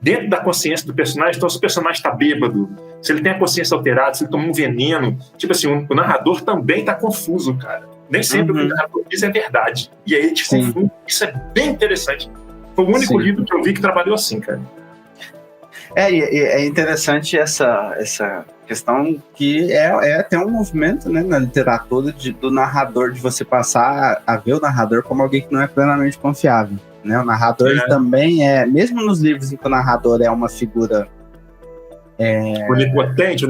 dentro da consciência do personagem. Então, se o personagem está bêbado, se ele tem a consciência alterada, se ele toma um veneno, tipo assim, o narrador também está confuso, cara. Nem sempre o que o narrador diz é verdade. E aí ele te confunde. Isso é bem interessante. Foi o único livro que eu vi que trabalhou assim, cara. É interessante essa questão que tem um movimento, né, na literatura do narrador, de você passar a ver o narrador como alguém que não é plenamente confiável. Né? O narrador ele também mesmo nos livros em que o narrador é uma figura onipotente,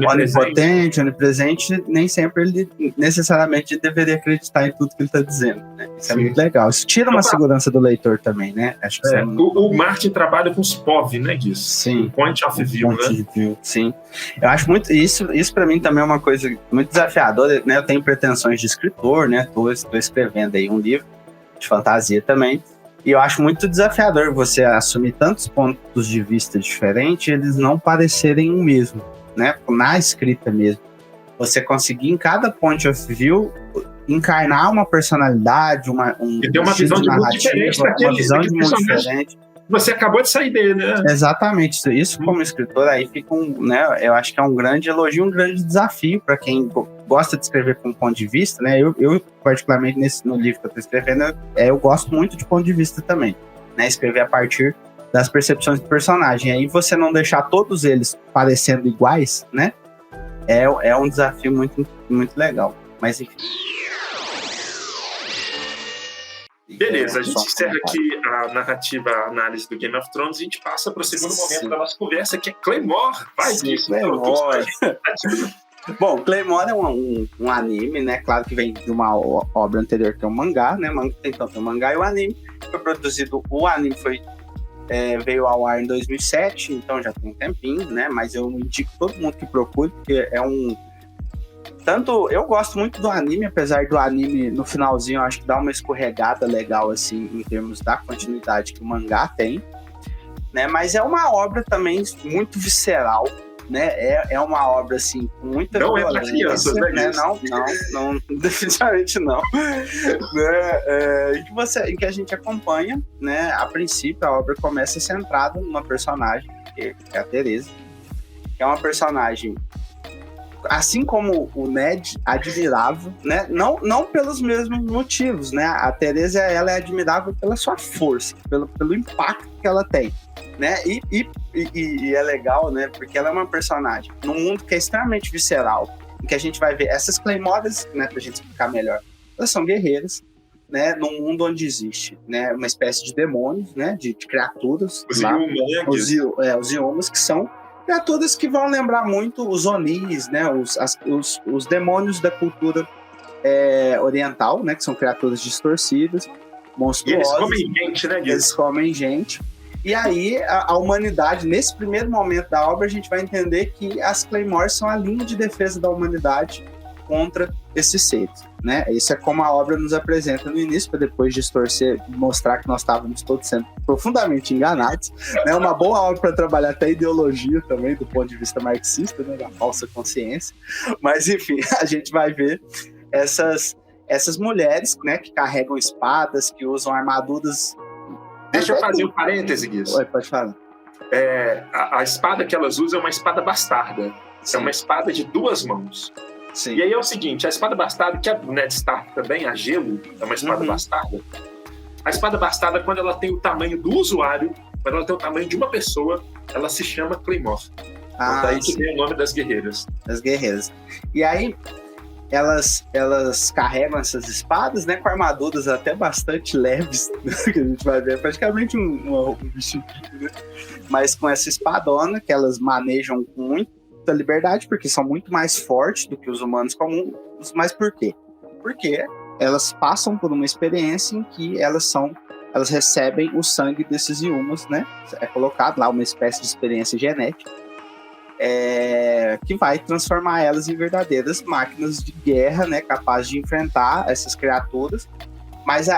onipresente, nem sempre ele necessariamente deveria acreditar em tudo que ele está dizendo, né? Isso é muito legal. Isso tira uma segurança do leitor também, né? Acho que o Martin trabalha com os POV, né, Guiz? Sim. Point of View, né? Sim. Eu acho muito isso para mim também é uma coisa muito desafiadora, né? Eu tenho pretensões de escritor, né? Tô escrevendo aí um livro de fantasia também. E eu acho muito desafiador você assumir tantos pontos de vista diferentes e eles não parecerem o mesmo, né? Na escrita mesmo. Você conseguir em cada point of view encarnar uma personalidade, e ter uma visão de mundo diferente uma visão de mundo diferente. Você acabou de sair dele, né? Exatamente. Isso como escritor aí fica né? Eu acho que é um grande elogio, um grande desafio para quem gosta de escrever com um ponto de vista, né? Eu particularmente no livro que eu estou escrevendo, eu gosto muito de ponto de vista também, né? Escrever a partir das percepções do personagem. Aí você não deixar todos eles parecendo iguais, né? É um desafio muito, muito legal. Mas enfim. Beleza, a gente encerra aqui a narrativa, a análise do Game of Thrones e a gente passa para o segundo momento da nossa conversa, que é Claymore. Vai disso, Claymore. Bom, Claymore é um anime, né? Claro que vem de uma obra anterior, que é um mangá, né? Então tem o mangá e o anime. Foi produzido, o anime veio ao ar em 2007, então já tem um tempinho, né? Mas eu indico todo mundo que procure, porque eu gosto muito do anime, apesar do anime, no finalzinho, eu acho que dá uma escorregada legal, assim, em termos da continuidade que o mangá tem, né? Mas é uma obra também muito visceral, né? É uma obra, assim, com muita violência. Não é pra crianças, né? Não, definitivamente não. Em que a gente acompanha, né? A princípio, a obra começa centrada numa personagem, que é a Teresa, que é uma personagem, assim como o Ned, admirável, né? Não pelos mesmos motivos, né? A Teresa, ela é admirável pela sua força, pelo impacto que ela tem, né? E é legal, né? Porque ela é uma personagem num mundo que é extremamente visceral, em que a gente vai ver essas Claymores, né? Pra gente explicar melhor, elas são guerreiras, né? Num mundo onde existe, né? Uma espécie de demônios, né? De criaturas. Os Iomas, que são criaturas que vão lembrar muito os Onis, né? Os demônios da cultura oriental, né? Que são criaturas distorcidas, monstruosas. E eles comem gente, né? Eles comem gente. E aí, a humanidade, nesse primeiro momento da obra, a gente vai entender que as Claymores são a linha de defesa da humanidade contra esses seres, né? Isso é como a obra nos apresenta no início, para depois distorcer, mostrar que nós estávamos todos sendo profundamente enganados, né? Uma boa obra para trabalhar até a ideologia também, do ponto de vista marxista, né? Da falsa consciência. Mas, enfim, a gente vai ver essas mulheres, né? Que carregam espadas, que usam armaduras. Deixa eu fazer um parêntese, Guiz. Oi, pode falar. a espada que elas usam é uma espada bastarda. Sim. É uma espada de 2 mãos. Sim. E aí é o seguinte, a espada bastarda, que a Ned Stark também, a Gelo, é uma espada bastarda. A espada bastarda, quando ela tem o tamanho do usuário, quando ela tem o tamanho de uma pessoa, ela se chama Claymore. Daí que vem o nome das guerreiras. Das guerreiras. E aí, elas carregam essas espadas, né, com armaduras até bastante leves, que a gente vai ver, praticamente um bichinho, né? Mas com essa espadona, que elas manejam com muita liberdade, porque são muito mais fortes do que os humanos comuns. Mas por quê? Porque elas passam por uma experiência em que elas recebem o sangue desses Yumas, né? É colocado lá uma espécie de experiência genética, que vai transformar elas em verdadeiras máquinas de guerra, né? Capazes de enfrentar essas criaturas.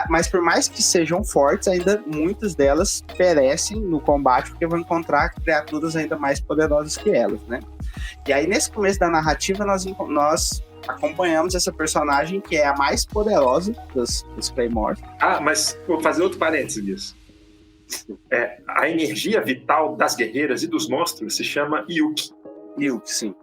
Mas por mais que sejam fortes, ainda muitas delas perecem no combate, porque vão encontrar criaturas ainda mais poderosas que elas, né? E aí, nesse começo da narrativa, nós acompanhamos essa personagem que é a mais poderosa dos Claymores. Mas vou fazer outro parênteses disso. A energia vital das guerreiras e dos monstros se chama Yuki. Yuki, sim.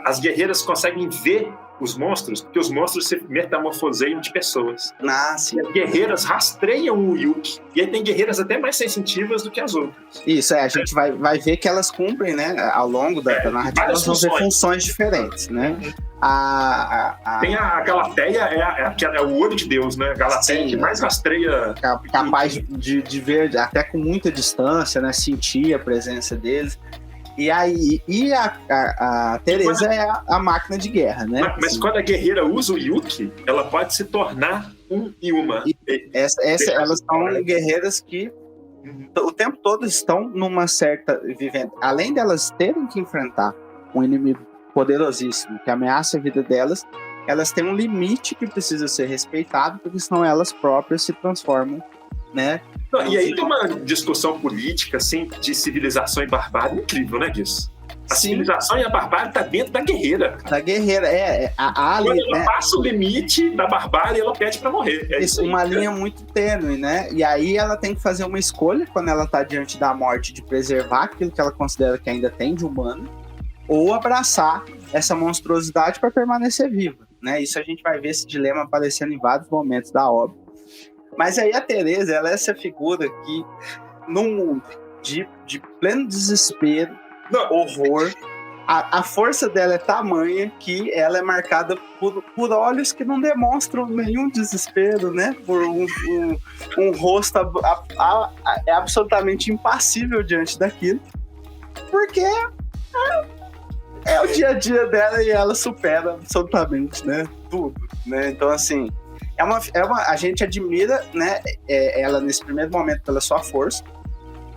As guerreiras conseguem ver os monstros, porque os monstros se metamorfoseiam de pessoas. Sim. E as guerreiras rastreiam o Yuki. E aí tem guerreiras até mais sensitivas do que as outras. Isso, a gente vai ver que elas cumprem, né, ao longo da narrativa, elas vão ver funções diferentes, né? Tem a Galateia, é o olho de Deus, né? A Galateia que mais rastreia. Capaz de ver até com muita distância, né? Sentir a presença deles. E a Teresa é a máquina de guerra, né? Mas quando a guerreira usa o Yuki, ela pode se tornar um Yuma. Elas são guerreiras que o tempo todo estão numa certa vivendo. Além delas terem que enfrentar um inimigo poderosíssimo que ameaça a vida delas, elas têm um limite que precisa ser respeitado, porque senão elas próprias se transformam, né? E aí tem uma discussão política, assim, de civilização e barbárie incrível, né, disso? A civilização e a barbárie tá dentro da guerreira. Da guerreira, quando ela passa o limite da barbárie, ela pede pra morrer. Isso, uma linha muito tênue, né? E aí ela tem que fazer uma escolha, quando ela tá diante da morte, de preservar aquilo que ela considera que ainda tem de humano, ou abraçar essa monstruosidade para permanecer viva, né? Isso a gente vai ver esse dilema aparecendo em vários momentos da obra. Mas aí a Teresa, ela é essa figura que, num mundo de pleno desespero, horror, a força dela é tamanha que ela é marcada por olhos que não demonstram nenhum desespero, né? Por um rosto é absolutamente impassível diante daquilo, porque é o dia a dia dela e ela supera absolutamente, né? Tudo, né? Então, assim, a gente admira, né, ela nesse primeiro momento pela sua força,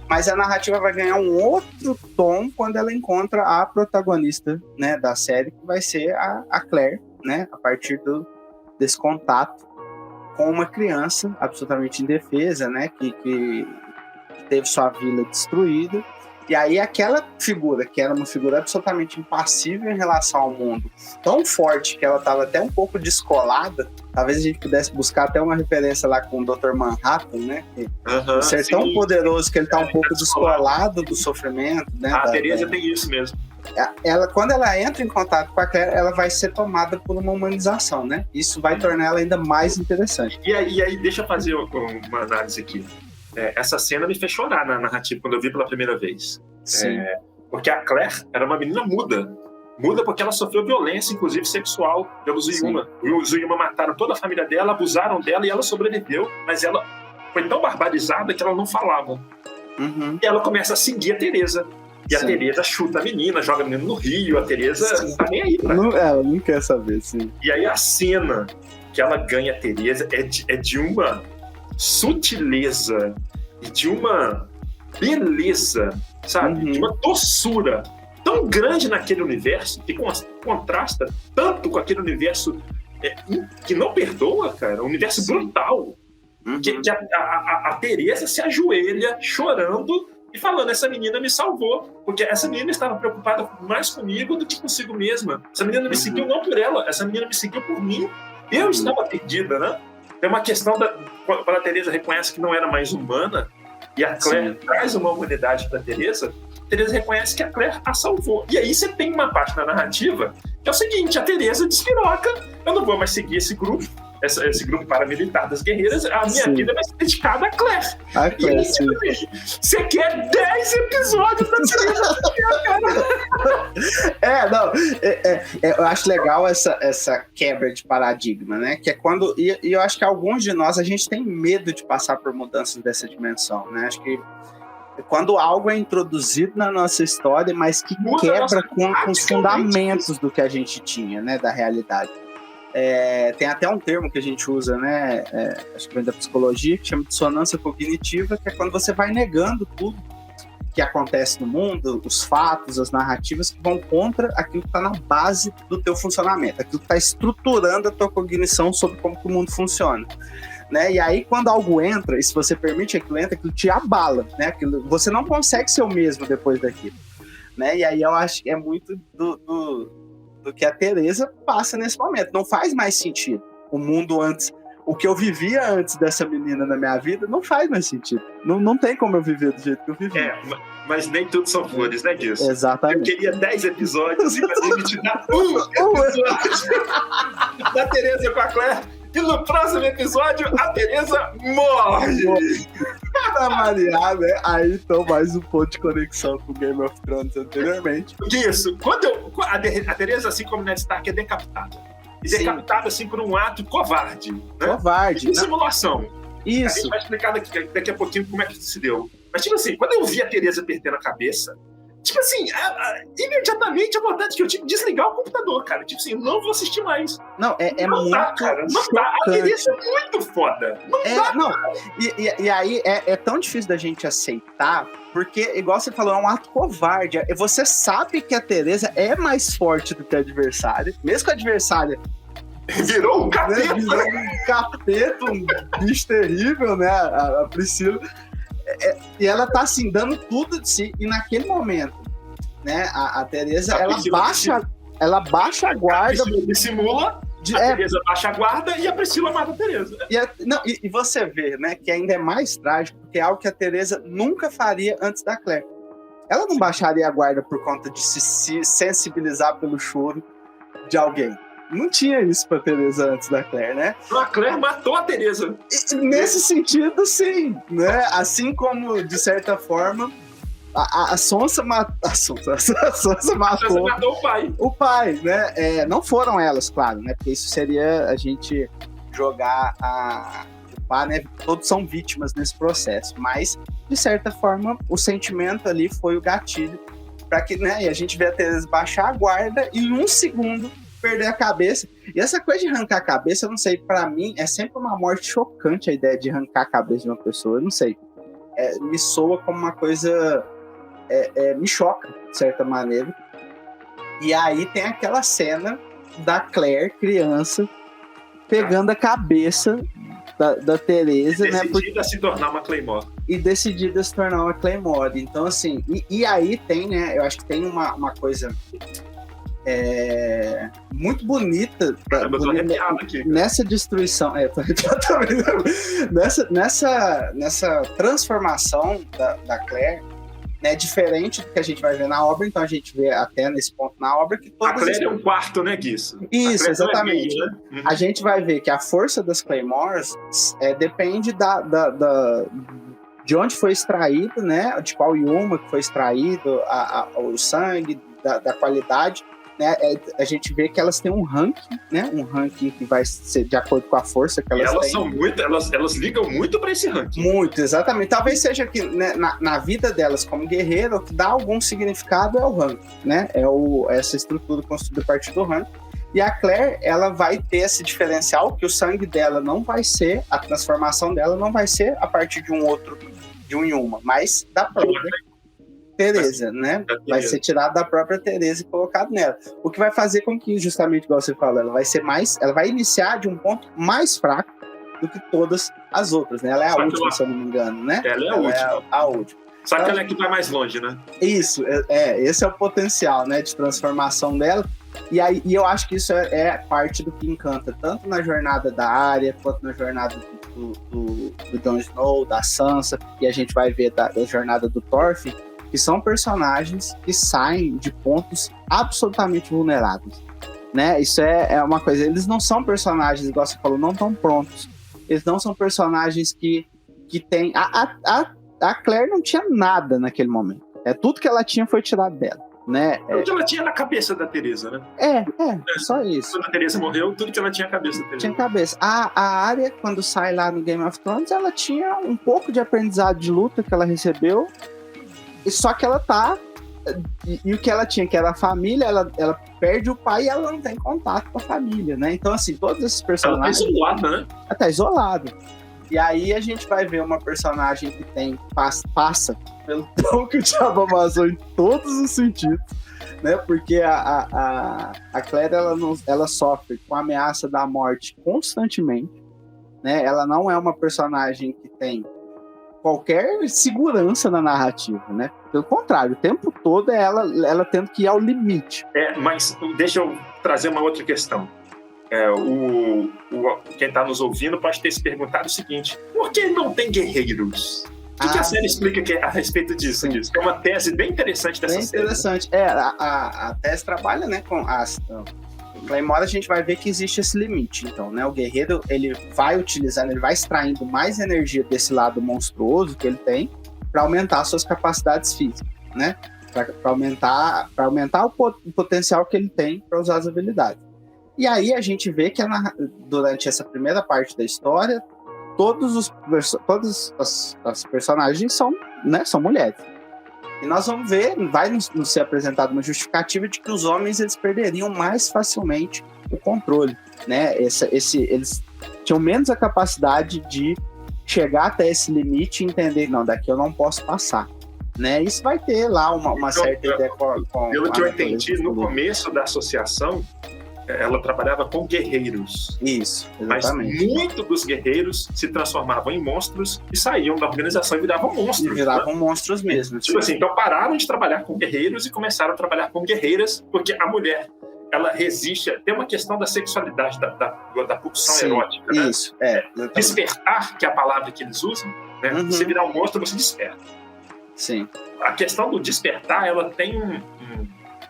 mas a narrativa vai ganhar um outro tom quando ela encontra a protagonista, né, da série, que vai ser a Claire, né, a partir desse contato com uma criança absolutamente indefesa, né, que teve sua vila destruída. E aí aquela figura, que era uma figura absolutamente impassível em relação ao mundo, tão forte que ela estava até um pouco descolada, talvez a gente pudesse buscar até uma referência lá com o Dr. Manhattan, né? Ser tão poderoso que ele está um pouco descolado do sofrimento, né? A Teresa tem isso mesmo. Quando ela entra em contato com a Claire, ela vai ser tomada por uma humanização, né? Isso vai tornar ela ainda mais interessante. E aí deixa eu fazer uma análise aqui. Essa cena me fez chorar na narrativa quando eu vi pela primeira vez. Porque a Claire era uma menina muda porque ela sofreu violência, inclusive sexual, pelos Yuma. Os Yuma mataram toda a família dela, abusaram dela e ela sobreviveu, mas ela foi tão barbarizada que ela não falava. E ela começa a seguir a Teresa. E a Teresa chuta a menina, joga a menina no rio, a Teresa não tá nem aí, né? Ela não quer saber, sim. E aí a cena que ela ganha a Teresa é de uma sutileza e de uma beleza, sabe? De uma doçura tão grande naquele universo que contrasta tanto com aquele universo que não perdoa, cara, um universo brutal. Que a Teresa se ajoelha chorando e falando: essa menina me salvou, porque essa menina estava preocupada mais comigo do que consigo mesma. Essa menina me seguiu não por ela, essa menina me seguiu por mim. Eu estava perdida, né? Tem uma questão quando a Teresa reconhece que não era mais humana, e a Claire traz uma humanidade para Teresa reconhece que a Claire a salvou. E aí você tem uma parte da narrativa que é o seguinte, a Teresa despiroca, eu não vou mais seguir esse grupo paramilitar das guerreiras, a minha vida vai ser dedicada a Claire. A Claire, você quer 10 episódios da Teresa? Eu acho legal essa quebra de paradigma, né? Que é quando, e eu acho que alguns de nós, a gente tem medo de passar por mudanças dessa dimensão, né? Acho que quando algo é introduzido na nossa história, mas que quebra com os fundamentos do que a gente tinha, né? Da realidade. Tem até um termo que a gente usa, né? Acho que vem da psicologia, que chama de dissonância cognitiva, que é quando você vai negando tudo que acontece no mundo, os fatos, as narrativas que vão contra aquilo que está na base do teu funcionamento, aquilo que está estruturando a tua cognição sobre como que o mundo funciona. Né? E aí, quando algo entra, e se você permite que aquilo entre, aquilo te abala, né? Você não consegue ser o mesmo depois daquilo. Né? E aí eu acho que é muito do que a Teresa passa nesse momento. Não faz mais sentido. O mundo antes, o que eu vivia antes dessa menina na minha vida, não faz mais sentido. Não tem como eu viver do jeito que eu vivia. Mas nem tudo são flores, né, disso? Exatamente. Eu queria 10 episódios e você te dá um episódio da Teresa com a Claire. E no próximo episódio, a Teresa morre! Pra variar, né? Aí então mais um ponto de conexão com Game of Thrones anteriormente. Isso. A Teresa, assim como Ned Stark, é decapitada. E decapitada, assim, por um ato covarde. Né? Covarde. De simulação. Isso. A gente vai explicar daqui a pouquinho como é que isso se deu. Mas, tipo assim, quando eu vi a Teresa perdendo a cabeça, tipo assim, imediatamente a vontade que eu tive de desligar o computador, cara. Tipo assim, não vou assistir mais. Não, não muito dá, cara. Não dá. A Teresa é muito foda. Não dá. Não. E aí é tão difícil da gente aceitar, porque, igual você falou, é um ato covarde. Você sabe que a Teresa é mais forte do que a adversária, mesmo que a adversária virou um capeta. Virou um capeta, um bicho terrível, né? A Priscila. E ela tá assim, dando tudo de si, e naquele momento, né, a Teresa, ela baixa a guarda. A Priscila dissimula, a Teresa baixa a guarda e a Priscila mata a Teresa. E você vê, né, que ainda é mais trágico, porque é algo que a Teresa nunca faria antes da Claire. Ela não baixaria a guarda por conta de se sensibilizar pelo choro de alguém. Não tinha isso pra Teresa antes da Claire, né? A Claire matou a Teresa. Nesse sentido, sim. Né? Assim como, de certa forma, a Sansa matou o pai. O pai, né? Não foram elas, claro, né? Porque isso seria a gente jogar o pai, né? Todos são vítimas nesse processo. Mas, de certa forma, o sentimento ali foi o gatilho para que, né? E a gente vê a Teresa baixar a guarda e em um segundo perder a cabeça. E essa coisa de arrancar a cabeça, eu não sei, pra mim é sempre uma morte chocante a ideia de arrancar a cabeça de uma pessoa, eu não sei. Me soa como uma coisa me choca, de certa maneira. E aí tem aquela cena da Claire, criança, pegando a cabeça da Teresa, né? Decidida a se tornar uma Claymore. E decidida a se tornar uma Claymore. Então, assim, e aí tem, né? Eu acho que tem uma coisa muito bonita, nessa destruição, nessa transformação da Claire, né, diferente do que a gente vai ver na obra. Então a gente vê até nesse ponto na obra que todas a Claire é um quarto, né, Guiço? Isso, exatamente. Né? Uhum. A gente vai ver que a força das Claymores depende de onde foi extraído, né, de qual Yuma que foi extraído, o sangue, da qualidade. Né, a gente vê que elas têm um ranking, né? Um ranking que vai ser de acordo com a força que elas têm. São muito, elas ligam muito para esse ranking. Muito, exatamente. Talvez seja que, né, na vida delas como guerreira, o que dá algum significado é o ranking, né? Essa estrutura construída a partir do ranking. E a Claire, ela vai ter esse diferencial que o sangue dela não vai ser, a transformação dela não vai ser a partir de um Yuma, mas da própria Teresa, né? Vai ser tirado da própria Teresa e colocado nela. O que vai fazer com que, justamente igual você falou, ela vai iniciar de um ponto mais fraco do que todas as outras, né? Ela é a última, se eu não me engano, né? Ela é a última. Só que ela é que vai mais longe, né? Isso, esse é o potencial, né, de transformação dela. E eu acho que isso é parte do que encanta, tanto na jornada da Arya, quanto na jornada do Jon Snow, da Sansa, e a gente vai ver da jornada do Thorfinn, que são personagens que saem de pontos absolutamente vulneráveis, né? Isso é uma coisa, eles não são personagens, igual você falou, não estão prontos. Eles não são personagens que tem... A Claire não tinha nada naquele momento. Tudo que ela tinha foi tirado dela, né? Tudo que ela tinha na cabeça da Teresa, né? Só isso. Quando a Teresa morreu, tudo que ela tinha na cabeça da Teresa. Tinha cabeça. A Arya, quando sai lá no Game of Thrones, ela tinha um pouco de aprendizado de luta que ela recebeu, só que ela tá... E o que ela tinha, que era a família, ela perde o pai e ela não tem contato com a família, né? Então, assim, todos esses personagens... Ela tá isolada, né? Ela tá isolada. E aí a gente vai ver uma personagem que passa pelo tom que o Diabo amassou em todos os sentidos, né? Porque a Claire, ela sofre com a ameaça da morte constantemente, né? Ela não é uma personagem que tem qualquer segurança na narrativa, né? Pelo contrário, o tempo todo é ela tendo que ir ao limite. Mas deixa eu trazer uma outra questão. Quem está nos ouvindo pode ter se perguntado o seguinte: por que não tem guerreiros? O que a série explica a respeito disso? É uma tese bem interessante dessa série. Bem interessante. A tese trabalha, né, com Claymore. A gente vai ver que existe esse limite. Então, né, o guerreiro, ele vai utilizando, ele vai extraindo mais energia desse lado monstruoso que ele tem para aumentar suas capacidades físicas, né? Para aumentar o potencial que ele tem para usar as habilidades. E aí a gente vê que durante essa primeira parte da história, todas as personagens são mulheres. E nós vamos ver, vai nos ser apresentada uma justificativa de que os homens eles perderiam mais facilmente o controle, né? Eles tinham menos a capacidade de chegar até esse limite e entender, não, daqui eu não posso passar, né? Isso vai ter lá uma certa ideia com pelo que eu entendi, no começo da associação, ela trabalhava com guerreiros. Isso, exatamente. Mas muitos dos guerreiros se transformavam em monstros e saíam da organização e viravam monstros. E viravam monstros mesmo. Tipo assim, então pararam de trabalhar com guerreiros e começaram a trabalhar com guerreiras, porque a mulher, ela resiste. Tem uma questão da sexualidade, da pulsão erótica, né? Isso, despertar, que é a palavra que eles usam, né? Uhum. Você virar um monstro, você desperta. Sim. A questão do despertar, ela tem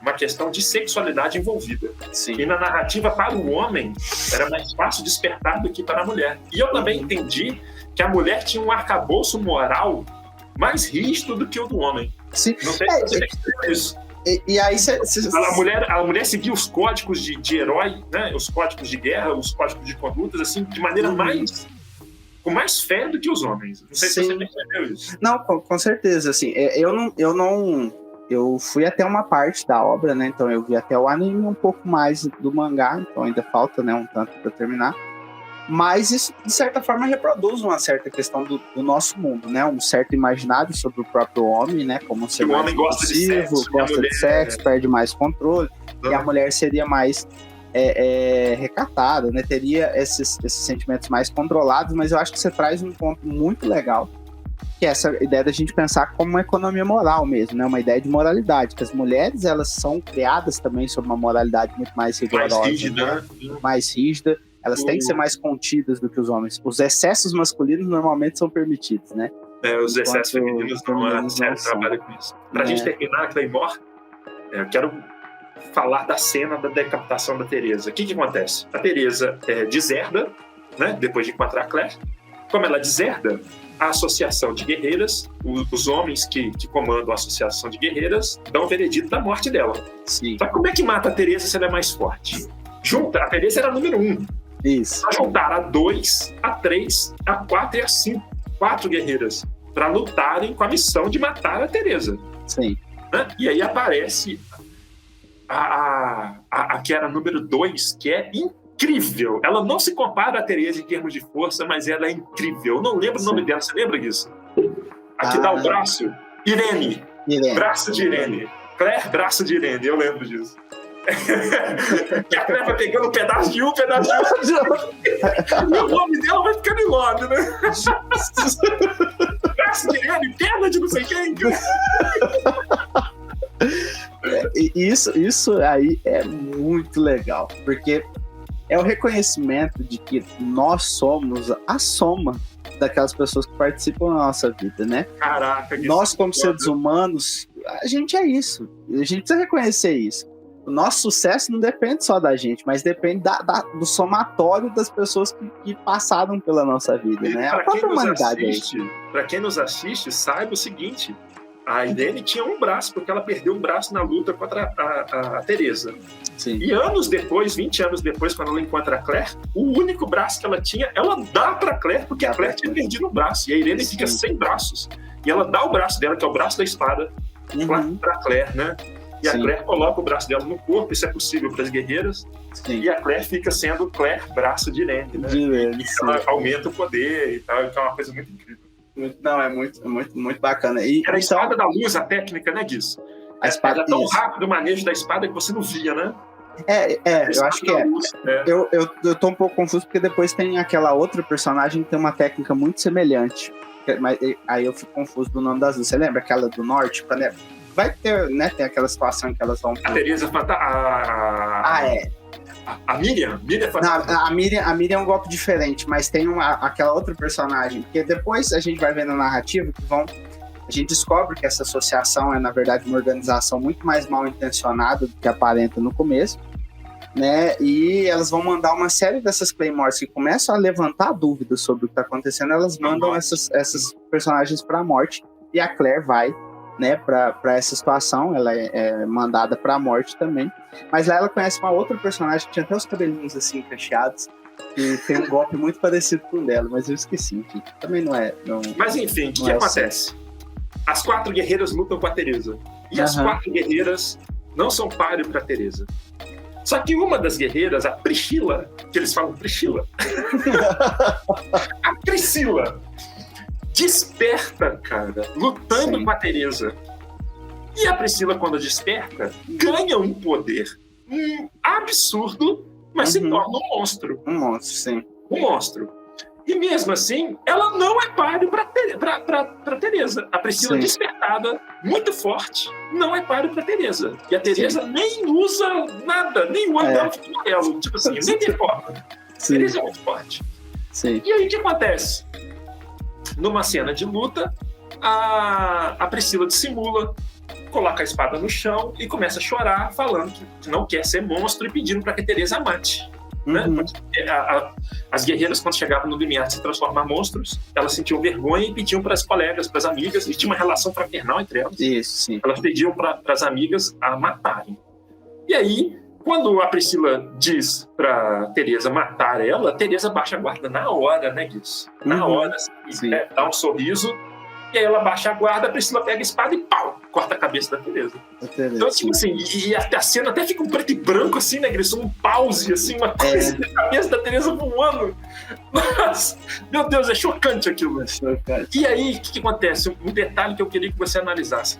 uma questão de sexualidade envolvida. Sim. E na narrativa, para o homem, era mais fácil despertar do que para a mulher. E eu também entendi que a mulher tinha um arcabouço moral mais rígido do que o do homem. Sim. Não sei se você percebeu isso. E aí a mulher seguia os códigos de herói, né? Os códigos de guerra, os códigos de condutas, assim, de maneira com mais fé do que os homens. Não sei se você percebeu isso. Não, com certeza, assim, eu fui até uma parte da obra, né? Então eu vi até o anime, um pouco mais do mangá, então ainda falta, né, um tanto para terminar. Mas isso, de certa forma, reproduz uma certa questão do nosso mundo, né? Um certo imaginário sobre o próprio homem, né? Como ser mais homem gosta de sexo, perde mais controle, e a mulher seria mais recatada, né? Teria esses sentimentos mais controlados, mas eu acho que você traz um ponto muito legal, que é essa ideia da gente pensar como uma economia moral mesmo, né? Uma ideia de moralidade, que as mulheres, elas são criadas também sob uma moralidade muito mais rigorosa, mais rígida, né? Mais rígida. Elas têm que ser mais contidas do que os homens. Os excessos masculinos normalmente são permitidos, né? Os excessos femininos não, a série trabalha com isso. Pra gente terminar, Claymore, eu quero falar da cena da decapitação da Teresa. O que acontece? A Teresa deserda, né? Depois de encontrar a Claire. Como ela deserda, a associação de guerreiras, os homens que comandam a associação de guerreiras, dão o veredito da morte dela. Sim. Só que como é que mata a Teresa se ela é mais forte? A Teresa era a número 1. Isso. Só juntaram a 2, a 3, a 4 e a 5. 4 guerreiras para lutarem com a missão de matar a Teresa. Sim. Né? E aí aparece a que era a número 2, que é incrível. Ela não se compara a Teresa em termos de força, mas ela é incrível. Eu não lembro o nome dela. Você lembra disso? Aqui dá o braço. Irene. Braço de Irene. Claire, braço de Irene. Eu lembro disso. Que a Claire vai pegando um pedaço de um, pedaço de outro. E o nome dela vai ficando em nome, né? Braço de Irene, perna de não sei quem. Isso aí é muito legal, porque é o reconhecimento de que nós somos a soma daquelas pessoas que participam da nossa vida, né? Caraca, nós, como seres humanos, a gente é isso. A gente precisa reconhecer isso. O nosso sucesso não depende só da gente, mas depende do somatório das pessoas que passaram pela nossa vida, né? A própria humanidade assiste, para quem nos assiste, saiba o seguinte: a Irene tinha um braço, porque ela perdeu um braço na luta contra a Teresa. Sim. E anos depois, 20 anos depois, quando ela encontra a Claire, o único braço que ela tinha, ela dá pra Claire, porque a Claire tinha perdido um braço. E a Irene fica sem braços. E ela dá o braço dela, que é o braço da espada, pra Claire, né? E a Claire coloca o braço dela no corpo, isso é possível para as guerreiras. Sim. E a Claire fica sendo Claire, braço de Irene, né? Irene, ela aumenta o poder e tal, então é uma coisa muito incrível. Não, é muito bacana. E, era a espada da luz, a técnica, né, disso? A espada era tão rápido o manejo da espada que você não via, né? Eu acho que eu tô um pouco confuso porque depois tem aquela outra personagem que tem uma técnica muito semelhante. Mas aí eu fico confuso do nome das duas. Você lembra aquela do norte? Vai ter, né? Tem aquela situação em que elas vão. A Teresa A Miriam? A Miriam é um golpe diferente, mas tem aquela outra personagem, porque depois a gente vai vendo a narrativa que a gente descobre que essa associação é, na verdade, uma organização muito mais mal intencionada do que aparenta no começo, né? E elas vão mandar uma série dessas Claymores que começam a levantar dúvidas sobre o que está acontecendo, elas mandam essas personagens para a morte, e a Claire vai, né, para essa situação. Ela é mandada para a morte também, mas lá ela conhece uma outra personagem que tinha até os cabelinhos assim cacheados, que tem um golpe muito parecido com o dela, mas eu esqueci, enfim. Também não é. Mas enfim, o que acontece? As 4 guerreiras lutam com a Teresa, e as 4 guerreiras não são páreo para Teresa. Só que uma das guerreiras, a Priscila, que eles falam Priscila, a Priscila desperta, cara, lutando com a Teresa. E a Priscila, quando desperta, ganha um poder absurdo, mas se torna um monstro. Um monstro, sim. Um monstro. E mesmo assim, ela não é páreo para Teresa. A Priscila, despertada, muito forte, não é páreo para Teresa. E a Teresa nem usa nada, nem o olho dela fica amarelo. Tipo assim, nem tem forma. Teresa é muito forte. Sim. E aí o que acontece? Numa cena de luta, a Priscila dissimula, coloca a espada no chão e começa a chorar, falando que não quer ser monstro e pedindo para que a Teresa a mate. Né? As guerreiras, quando chegavam no limiar de se transformar em monstros, elas sentiam vergonha e pediam para as colegas, para as amigas, e tinha uma relação fraternal entre elas. Isso, sim. Elas pediam para as amigas a matarem. E aí, quando a Priscila diz para Teresa matar ela, a Teresa baixa a guarda na hora, né, Guiz? Na hora, assim, né? Dá um sorriso, e aí ela baixa a guarda, a Priscila pega a espada e pau, corta a cabeça da Teresa. Então, tipo assim, e a cena até fica um preto e branco, assim, né, Guiz? Um pause, assim, uma coisa na cabeça da Teresa voando. Nossa, meu Deus, é chocante aquilo. É chocante. E aí, o que acontece? Um detalhe que eu queria que você analisasse.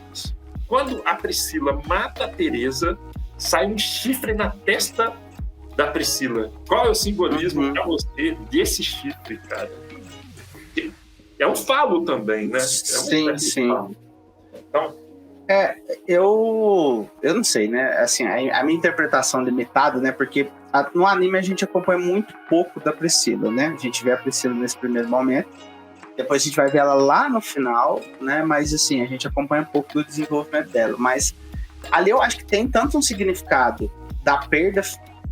Quando a Priscila mata a Teresa, sai um chifre na testa da Priscila. Qual é o simbolismo pra você desse chifre, cara? É um falo também, né? Sim. Então, eu não sei, né? Assim, a minha interpretação limitada, né? Porque no anime a gente acompanha muito pouco da Priscila, né? A gente vê a Priscila nesse primeiro momento, depois a gente vai ver ela lá no final, né? Mas assim, a gente acompanha um pouco do desenvolvimento dela. Mas ali eu acho que tem tanto um significado da perda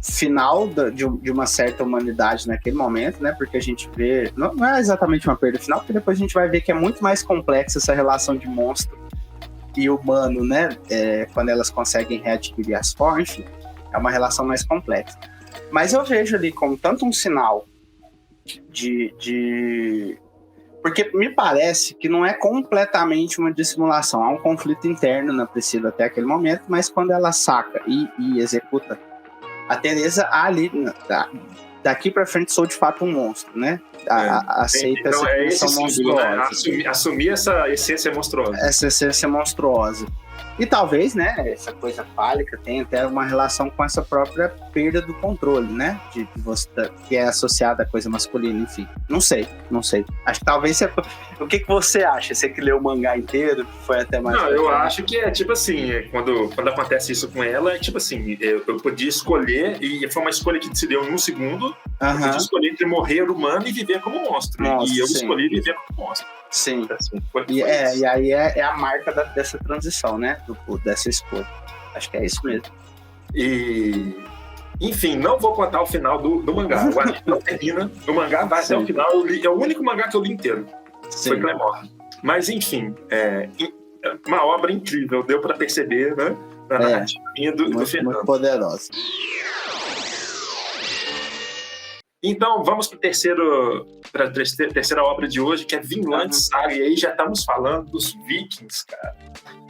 final de uma certa humanidade naquele momento, né? Porque a gente vê... Não é exatamente uma perda final, porque depois a gente vai ver que é muito mais complexa essa relação de monstro e humano, né? Quando elas conseguem readquirir as formas, enfim, é uma relação mais complexa. Mas eu vejo ali como tanto um sinal porque me parece que não é completamente uma dissimulação. Há um conflito interno na Priscila até aquele momento, mas quando ela saca e executa a Teresa, ali, daqui pra frente, sou de fato um monstro, né? Aceita então, essa condição monstruosa. Né? Assumir essa essência monstruosa. Essa essência monstruosa. E talvez, né, essa coisa fálica tenha até uma relação com essa própria perda do controle, né? De você, que é associada à coisa masculina, enfim. Não sei. Acho que talvez o que você acha? Você que leu o mangá inteiro, foi até mais... Não, eu acho que é tipo assim, quando acontece isso com ela, é tipo assim, eu podia escolher, e foi uma escolha que se deu em um segundo, eu podia escolher entre morrer humano e viver como monstro. E eu escolhi viver como monstro. Sim. Assim, e aí é a marca dessa transição, né? Dessa escolha. Acho que é isso mesmo. E... Enfim, não vou contar o final do mangá. O anime não termina. O mangá vai até o final. É o único mangá que eu li inteiro. Foi Claymore. Mas, enfim, uma obra incrível. Deu pra perceber, né? Na narrativa do Fernando. Muito poderosa. Então, vamos para a terceira obra de hoje, que é Vinland Saga. E aí já estamos falando dos vikings, cara.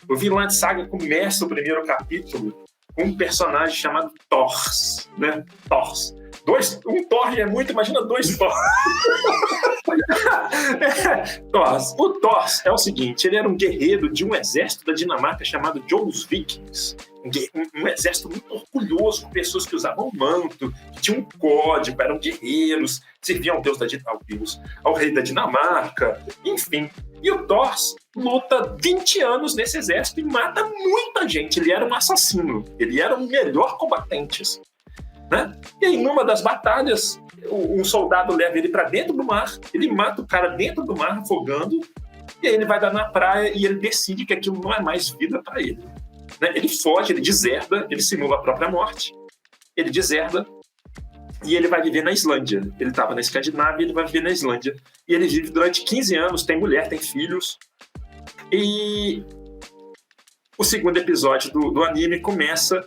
O Vinland Saga começa o primeiro capítulo com um personagem chamado Thors, né? Thors. Um Thor é muito, imagina 2 Thor. Thors. O Thors é o seguinte, ele era um guerreiro de um exército da Dinamarca chamado Jones Vikings. Um exército muito orgulhoso, com pessoas que usavam manto, que tinham um código, eram guerreiros, serviam ao rei da Dinamarca, enfim. E o Thors luta 20 anos nesse exército e mata muita gente. Ele era um assassino, ele era o melhor combatente, assim, né? E aí, numa das batalhas, um soldado leva ele para dentro do mar, ele mata o cara dentro do mar, afogando, e aí ele vai dar na praia e ele decide que aquilo não é mais vida para ele. Ele foge, ele deserda, ele simula a própria morte, ele deserda e ele vai viver na Islândia. Ele estava na Escandinávia e ele vai viver na Islândia. E ele vive durante 15 anos, tem mulher, tem filhos. E o segundo episódio do anime começa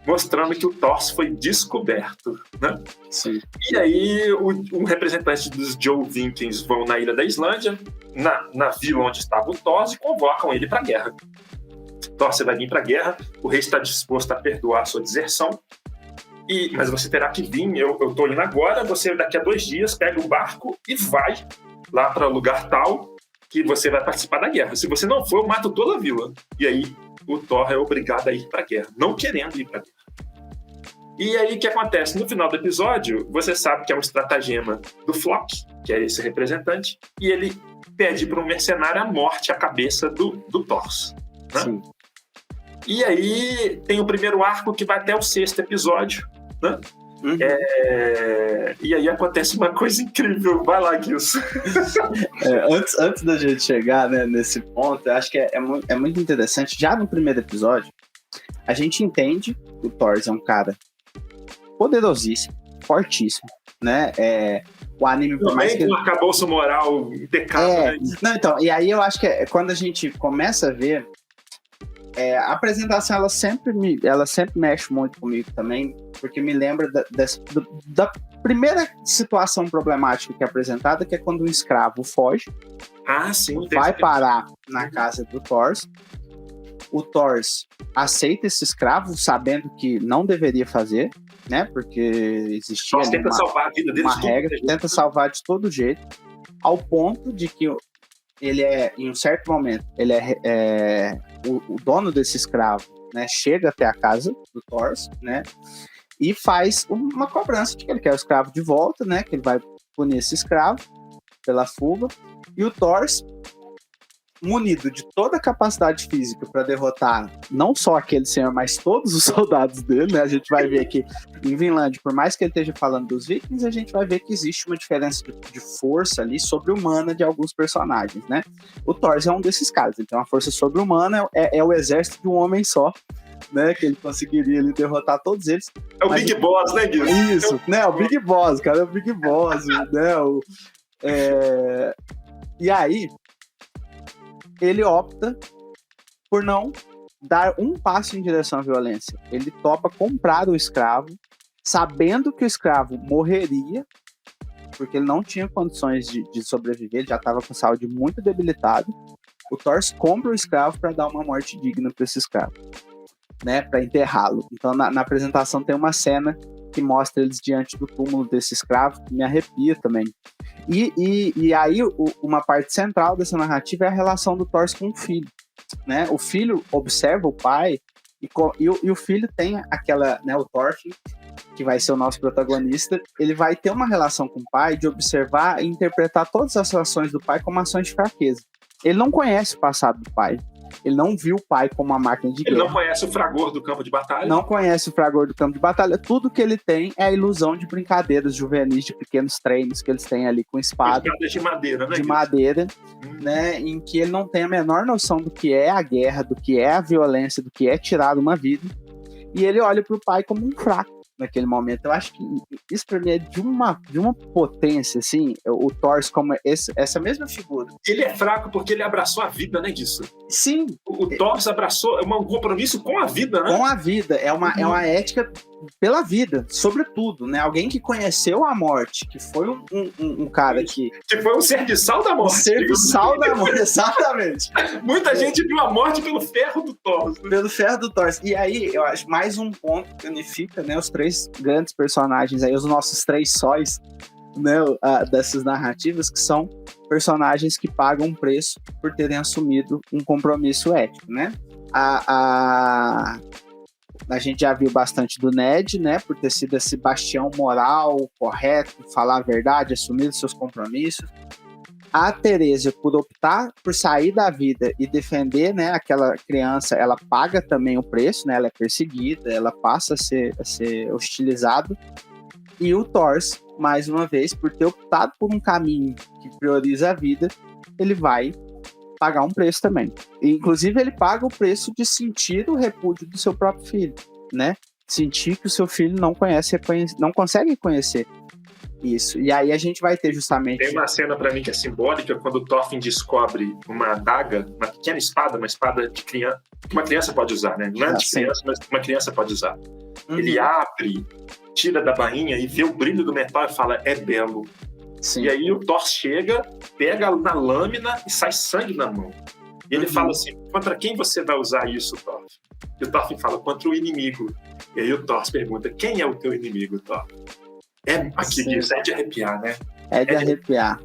mostrando que o Thors foi descoberto, né? Sim. E aí um representante dos Joe Vikings vão na ilha da Islândia, na vila onde estava o Thors, e convocam ele para a guerra. Thor, você vai vir para a guerra, o rei está disposto a perdoar a sua deserção, mas você terá que vir, eu estou indo agora, você daqui a 2 dias pega o barco e vai lá para o lugar tal que você vai participar da guerra. Se você não for, eu mato toda a vila. E aí o Thor é obrigado a ir para a guerra, não querendo ir para a guerra. E aí o que acontece? No final do episódio, você sabe que é um estratagema do Flock, que é esse representante, e ele pede para um mercenário a morte, a cabeça do Thor. Né? Sim. E aí tem o primeiro arco que vai até o 6º episódio, né? E aí acontece uma coisa incrível. Vai lá, Gilson. Antes da gente chegar, né, nesse ponto, eu acho que é muito interessante. Já no primeiro episódio, a gente entende que o Thor é um cara poderosíssimo, fortíssimo, né? O anime, por mais que... um arcabouço moral impecável. Né? Não, então, e aí eu acho que quando a gente começa a ver, a apresentação ela sempre mexe muito comigo também, porque me lembra da primeira situação problemática que é apresentada, que é quando um escravo foge, sim, vai parar na casa do Thor. O Thor aceita esse escravo, sabendo que não deveria fazer, né? Porque existia salvar a vida uma regra, tenta salvar de todo jeito, ao ponto de que ele em um certo momento, ele o dono desse escravo, né, chega até a casa do Thor, né, e faz uma cobrança de que ele quer o escravo de volta, né, que ele vai punir esse escravo pela fuga, e o Thor, munido de toda a capacidade física para derrotar não só aquele senhor, mas todos os soldados dele, né? A gente vai ver que em Vinland, por mais que ele esteja falando dos vikings, a gente vai ver que existe uma diferença de força ali sobre-humana de alguns personagens, né? O Thor é um desses caras, ele tem uma força sobre-humana, é o exército de um homem só, né? Que ele conseguiria ali derrotar todos eles. É o Big Boss, né, Guilherme? Isso, né? O Big Boss, cara, é o Big Boss, né? E aí ele opta por não dar um passo em direção à violência. Ele topa comprar o escravo, sabendo que o escravo morreria, porque ele não tinha condições de sobreviver, ele já estava com saúde muito debilitado. O Thor compra o escravo para dar uma morte digna para esse escravo, né, para enterrá-lo. Então, na apresentação tem uma cena que mostra eles diante do túmulo desse escravo, que me arrepia também. E aí, uma parte central dessa narrativa é a relação do Thor com o filho. né? O filho observa o pai e o filho tem aquela, né, o Thorfinn, que vai ser o nosso protagonista, ele vai ter uma relação com o pai de observar e interpretar todas as ações do pai como ações de fraqueza. Ele não conhece o passado do pai. Ele não viu o pai como uma máquina de guerra. Ele não conhece o fragor do campo de batalha. Não conhece o fragor do campo de batalha. Tudo que ele tem é a ilusão de brincadeiras juvenis, de pequenos treinos que eles têm ali com espada. Espadas de madeira, né? De madeira, né? Em que ele não tem a menor noção do que é a guerra, do que é a violência, do que é tirar uma vida. E ele olha pro pai como um fraco naquele momento. Eu acho que isso pra mim é de uma potência, assim, o Thor como essa mesma figura. Ele é fraco porque ele abraçou a vida, né, disso? Sim. O Thor abraçou um compromisso com a vida, né? Com a vida. É uma ética pela vida, sobretudo, né? Alguém que conheceu a morte, que foi um cara que foi um serviçal da morte. Um serviçal da morte, exatamente. Muita gente viu a morte pelo ferro do Thor. Pelo ferro do Thor. E aí, eu acho mais um ponto que unifica, né, os 3 grandes personagens aí, os nossos 3 sóis, né, dessas narrativas, que são personagens que pagam um preço por terem assumido um compromisso ético, né? A gente já viu bastante do Ned, né, por ter sido esse bastião moral, correto, falar a verdade, assumir os seus compromissos. A Therese, por optar por sair da vida e defender, né, aquela criança, ela paga também o preço, né, ela é perseguida, ela passa a ser hostilizada. E o Thor, mais uma vez, por ter optado por um caminho que prioriza a vida, ele vai pagar um preço também. E, inclusive, ele paga o preço de sentir o repúdio do seu próprio filho, né? Sentir que o seu filho não consegue reconhecer isso. E aí a gente vai ter justamente... Tem uma cena pra mim que é simbólica, quando o Thorfinn descobre uma adaga, uma pequena espada, uma espada de criança, que uma criança pode usar, né? Não é de criança, mas uma criança pode usar. Ele abre, tira da bainha e vê o brilho do metal e fala, é belo. Sim. E aí o Thor chega, pega na lâmina e sai sangue na mão. E ele fala assim, contra quem você vai usar isso, Thor? E o Thorfinn fala, contra o inimigo. E aí o Thor pergunta, quem é o teu inimigo, Thor? Aqui diz, é de arrepiar, né? É de arrepiar.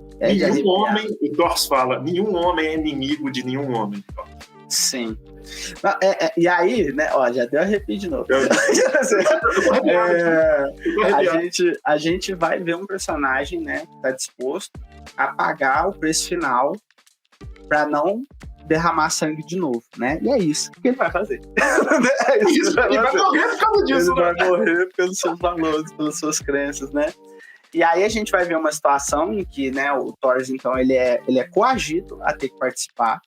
Homem, o Thor fala, nenhum homem é inimigo de nenhum homem. Thor. Sim. E aí, né, ó, já deu arrepio de novo. A gente vai ver um personagem, né, que tá disposto a pagar o preço final pra não derramar sangue de novo, né? E é isso que ele vai fazer. Ele vai morrer por causa disso, ele vai morrer pelos seus valores, pelas suas crenças, né? E aí a gente vai ver uma situação em que, né, o Thor, então, ele é coagido a ter que participar,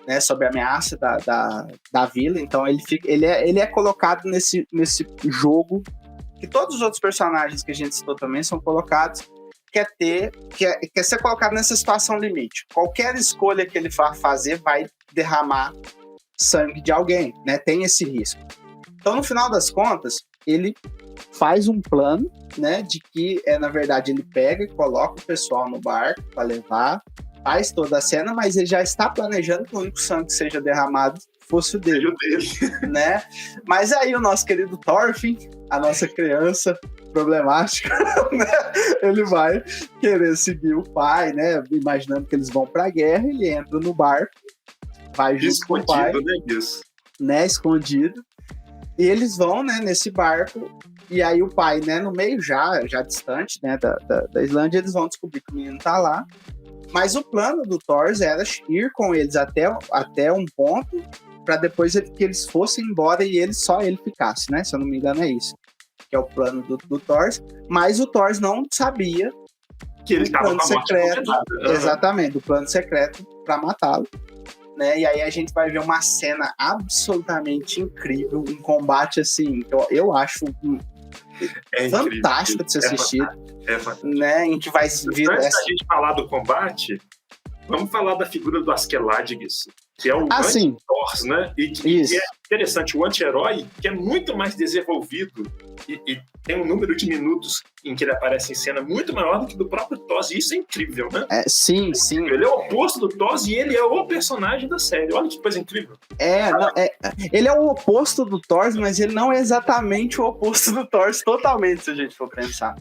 né, sob a ameaça da vila. Então ele é colocado nesse jogo que todos os outros personagens que a gente citou também são colocados, quer ser colocado nessa situação limite. Qualquer escolha que ele vá fazer vai derramar sangue de alguém, né? Tem esse risco. Então, no final das contas, ele faz um plano, né, de que, na verdade, ele pega e coloca o pessoal no barco para levar, faz toda a cena, mas ele já está planejando que o único sangue que seja derramado fosse o dele, né? Mas aí o nosso querido Thorfinn, a nossa criança problemática, né? Ele vai querer seguir o pai, né? Imaginando que eles vão para a guerra, ele entra no barco, vai junto com o pai, né? Escondido. E eles vão, né, nesse barco, e aí o pai, né, no meio já distante, né, da Islândia, eles vão descobrir que o menino tá lá. Mas o plano do Thor era ir com eles até um ponto, para depois que eles fossem embora e só ele ficasse, né? Se eu não me engano é isso, que é o plano do Thor. Mas o Thor não sabia que ele estava com a morte secreto, exatamente, o plano secreto para matá-lo, né? E aí a gente vai ver uma cena absolutamente incrível, um combate assim, eu acho fantástico de ser assistido, né? Em que vai vir. Antes da gente falar do combate, vamos falar da figura do Askeladgis, que é o anti-Thor, né? E é interessante, o anti-herói, que é muito mais desenvolvido e tem um número de minutos em que ele aparece em cena muito maior do que do próprio Thor, e isso é incrível, né? Sim. Ele é o oposto do Thor e ele é o personagem da série. Olha que coisa incrível. Ele é o oposto do Thor, mas ele não é exatamente o oposto do Thor totalmente, se a gente for pensar.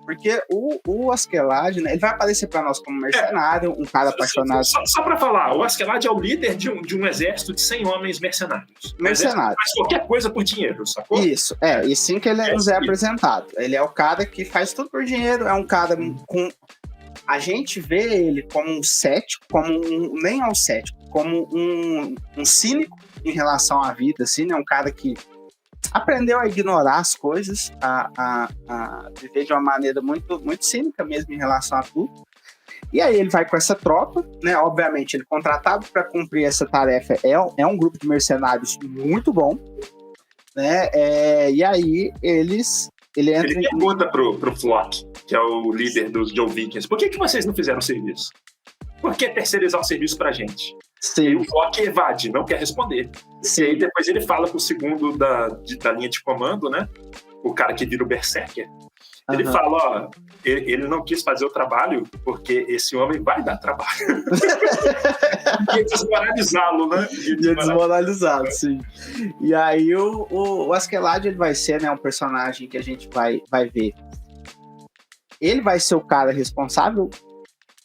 Porque o Askeladd, né, ele vai aparecer pra nós como mercenário, um cara apaixonado. Só pra falar, o Askeladd é o líder de um exército de 100 homens mercenários. Mercenário. Faz qualquer coisa por dinheiro, sacou? Isso, e sim que ele nos é apresentado. Ele é o cara que faz tudo por dinheiro, é um cara com... A gente vê ele como um cético, nem é um cético, como um cínico em relação à vida, assim, né? Um cara que aprendeu a ignorar as coisas, a viver de uma maneira muito, muito cínica mesmo em relação a tudo. E aí ele vai com essa tropa, né? Obviamente, ele contratado para cumprir essa tarefa é um grupo de mercenários muito bom, né? E aí ele pergunta pro Flock, que é o líder dos Joe Vikings, por que vocês não fizeram o serviço? Por que terceirizar o serviço pra gente? Sim. E o Flock evade, não quer responder. Sim. E aí depois ele fala com o segundo da linha de comando, né? O cara que vira o Berserker. Ele fala, ele não quis fazer o trabalho porque esse homem vai dar trabalho. Ia desmoralizá-lo, né? Ia desmoralizá-lo, sim. E aí o Askeladd, ele vai ser, né, um personagem que a gente vai ver. Ele vai ser o cara responsável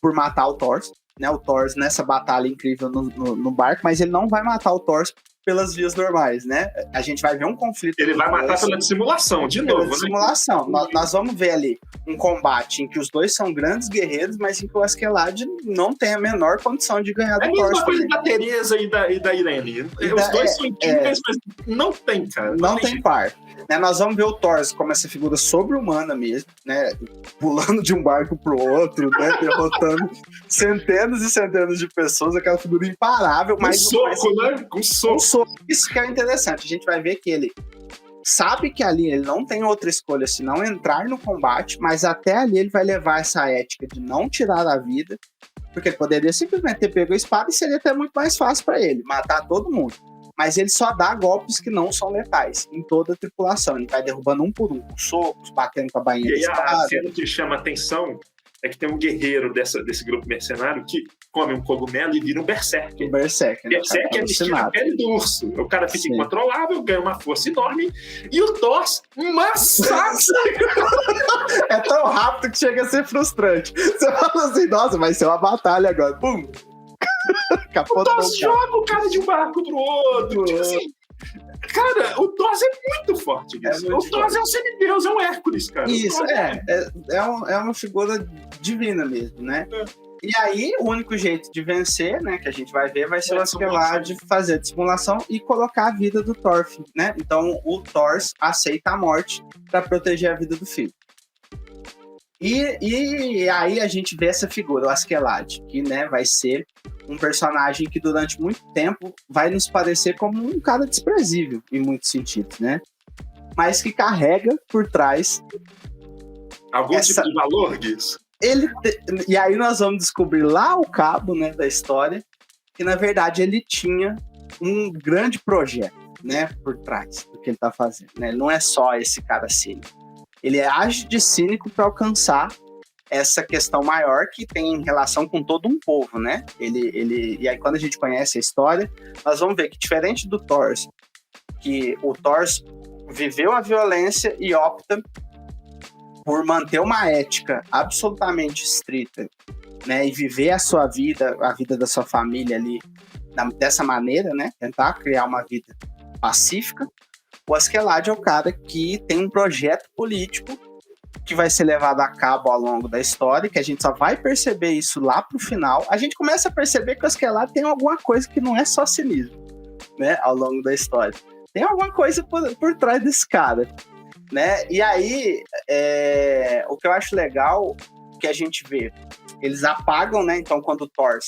por matar o Thor, né? O Thor nessa batalha incrível no barco, mas ele não vai matar o Thor pelas vias normais, né? A gente vai ver um conflito. Ele vai matar pela dissimulação, de novo, né? Dissimulação. Nós vamos ver ali um combate em que os dois são grandes guerreiros, mas em que o Askeladd não tem a menor condição de ganhar do Thor. É a mesma coisa da Teresa e da Irene. Os dois são incríveis, mas não tem, cara. Não tem par. Né, nós vamos ver o Thor como essa figura sobre-humana mesmo, né? Pulando de um barco pro outro, né? Derrotando centenas e centenas de pessoas, aquela figura imparável. Com soco, né? Com soco. Isso que é interessante. A gente vai ver que ele sabe que ali ele não tem outra escolha senão entrar no combate, mas até ali ele vai levar essa ética de não tirar a vida, porque ele poderia simplesmente ter pego a espada e seria até muito mais fácil para ele matar todo mundo. Mas ele só dá golpes que não são letais em toda a tripulação. Ele vai derrubando um por um, com socos, batendo com a bainha da espada. E a cena que chama atenção é que tem um guerreiro desse grupo mercenário que come um cogumelo e vira um berserker. Berserker é estilo a pele do urso. O cara fica incontrolável, ganha uma força enorme e o Thor massacra. É tão rápido que chega a ser frustrante. Você fala assim, nossa, vai ser uma batalha agora. Pum! O Thor joga o cara de um barco pro outro. Tipo assim, cara, o Thor é muito forte. O Thor é um semideus, é um Hércules, cara. Isso, é uma figura divina mesmo, né? E aí, o único jeito de vencer, né, que a gente vai ver, vai ser o Askeladd fazer a dissimulação e colocar a vida do Thor, né? Então, o Thor aceita a morte para proteger a vida do filho. E aí a gente vê essa figura, o Askeladd, que, né, vai ser um personagem que durante muito tempo vai nos parecer como um cara desprezível em muitos sentidos, né? Mas que carrega por trás algum tipo de valor disso. E aí nós vamos descobrir lá o cabo, né, da história, que na verdade ele tinha um grande projeto, né, por trás do que ele tá fazendo, né? Ele não é só esse cara cínico. Ele age de cínico para alcançar essa questão maior que tem relação com todo um povo, né? E aí, quando a gente conhece a história, nós vamos ver que, diferente do Thor, que o Thor viveu a violência e opta por manter uma ética absolutamente estrita, né? E viver a sua vida, a vida da sua família ali dessa maneira, né? Tentar criar uma vida pacífica. O Askeladd é o cara que tem um projeto político que vai ser levado a cabo ao longo da história, que a gente só vai perceber isso lá pro final. A gente começa a perceber que o Askeladd tem alguma coisa que não é só cinismo, né, ao longo da história. Tem alguma coisa por trás desse cara, né? E aí, o que eu acho legal que a gente vê, eles apagam, né? Então, quando o Thor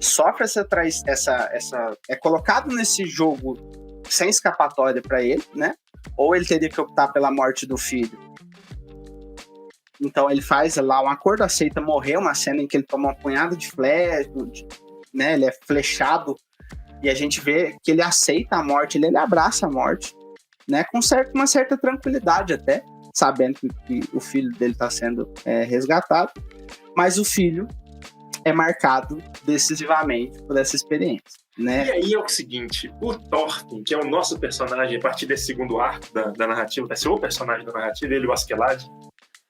sofre é colocado nesse jogo sem escapatória para ele, né? Ou ele teria que optar pela morte do filho. Então ele faz lá um acordo, aceita morrer, uma cena em que ele toma uma punhada de flecha, né? Ele é flechado e a gente vê que ele aceita a morte, ele abraça a morte, né? Com uma certa tranquilidade até, sabendo que o filho dele está sendo resgatado, mas o filho é marcado decisivamente por essa experiência, né? E aí é o seguinte, o Thorfinn, que é o nosso personagem a partir desse segundo arco da narrativa, vai ser o personagem da narrativa, ele e o Askeladd.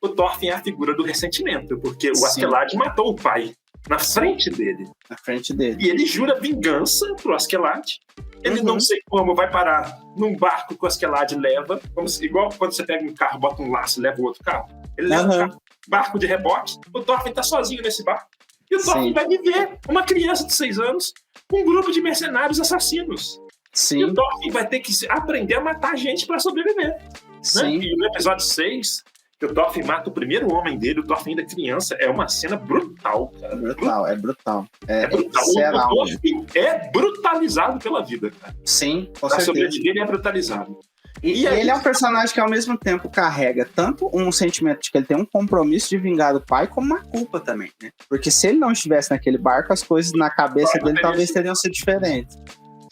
o Thorfinn é a figura do ressentimento, porque o Askeladd matou o pai na frente dele. Na frente dele. E ele jura vingança pro Askeladd. Ele não sei como vai parar num barco que o Askeladd leva, igual quando você pega um carro, bota um laço e leva o outro carro. Ele leva um barco de reboque, o Thorfinn tá sozinho nesse barco. E o Thorfinn vai viver uma criança de 6 anos com um grupo de mercenários assassinos. Sim. E o Thorfinn vai ter que aprender a matar gente pra sobreviver. Sim. Né? E no episódio 6, que o Thorfinn mata o primeiro homem dele, o Thorfinn ainda criança, é uma cena brutal, cara. É brutal. É brutal. O Thorfinn é brutalizado pela vida, cara. Sim, com certeza. certeza. Sobreviver, ele é brutalizado. E ele é um personagem que ao mesmo tempo carrega tanto um sentimento de que ele tem um compromisso de vingar do pai, como uma culpa também, né? Porque se ele não estivesse naquele barco, as coisas na cabeça dele talvez teriam sido diferentes.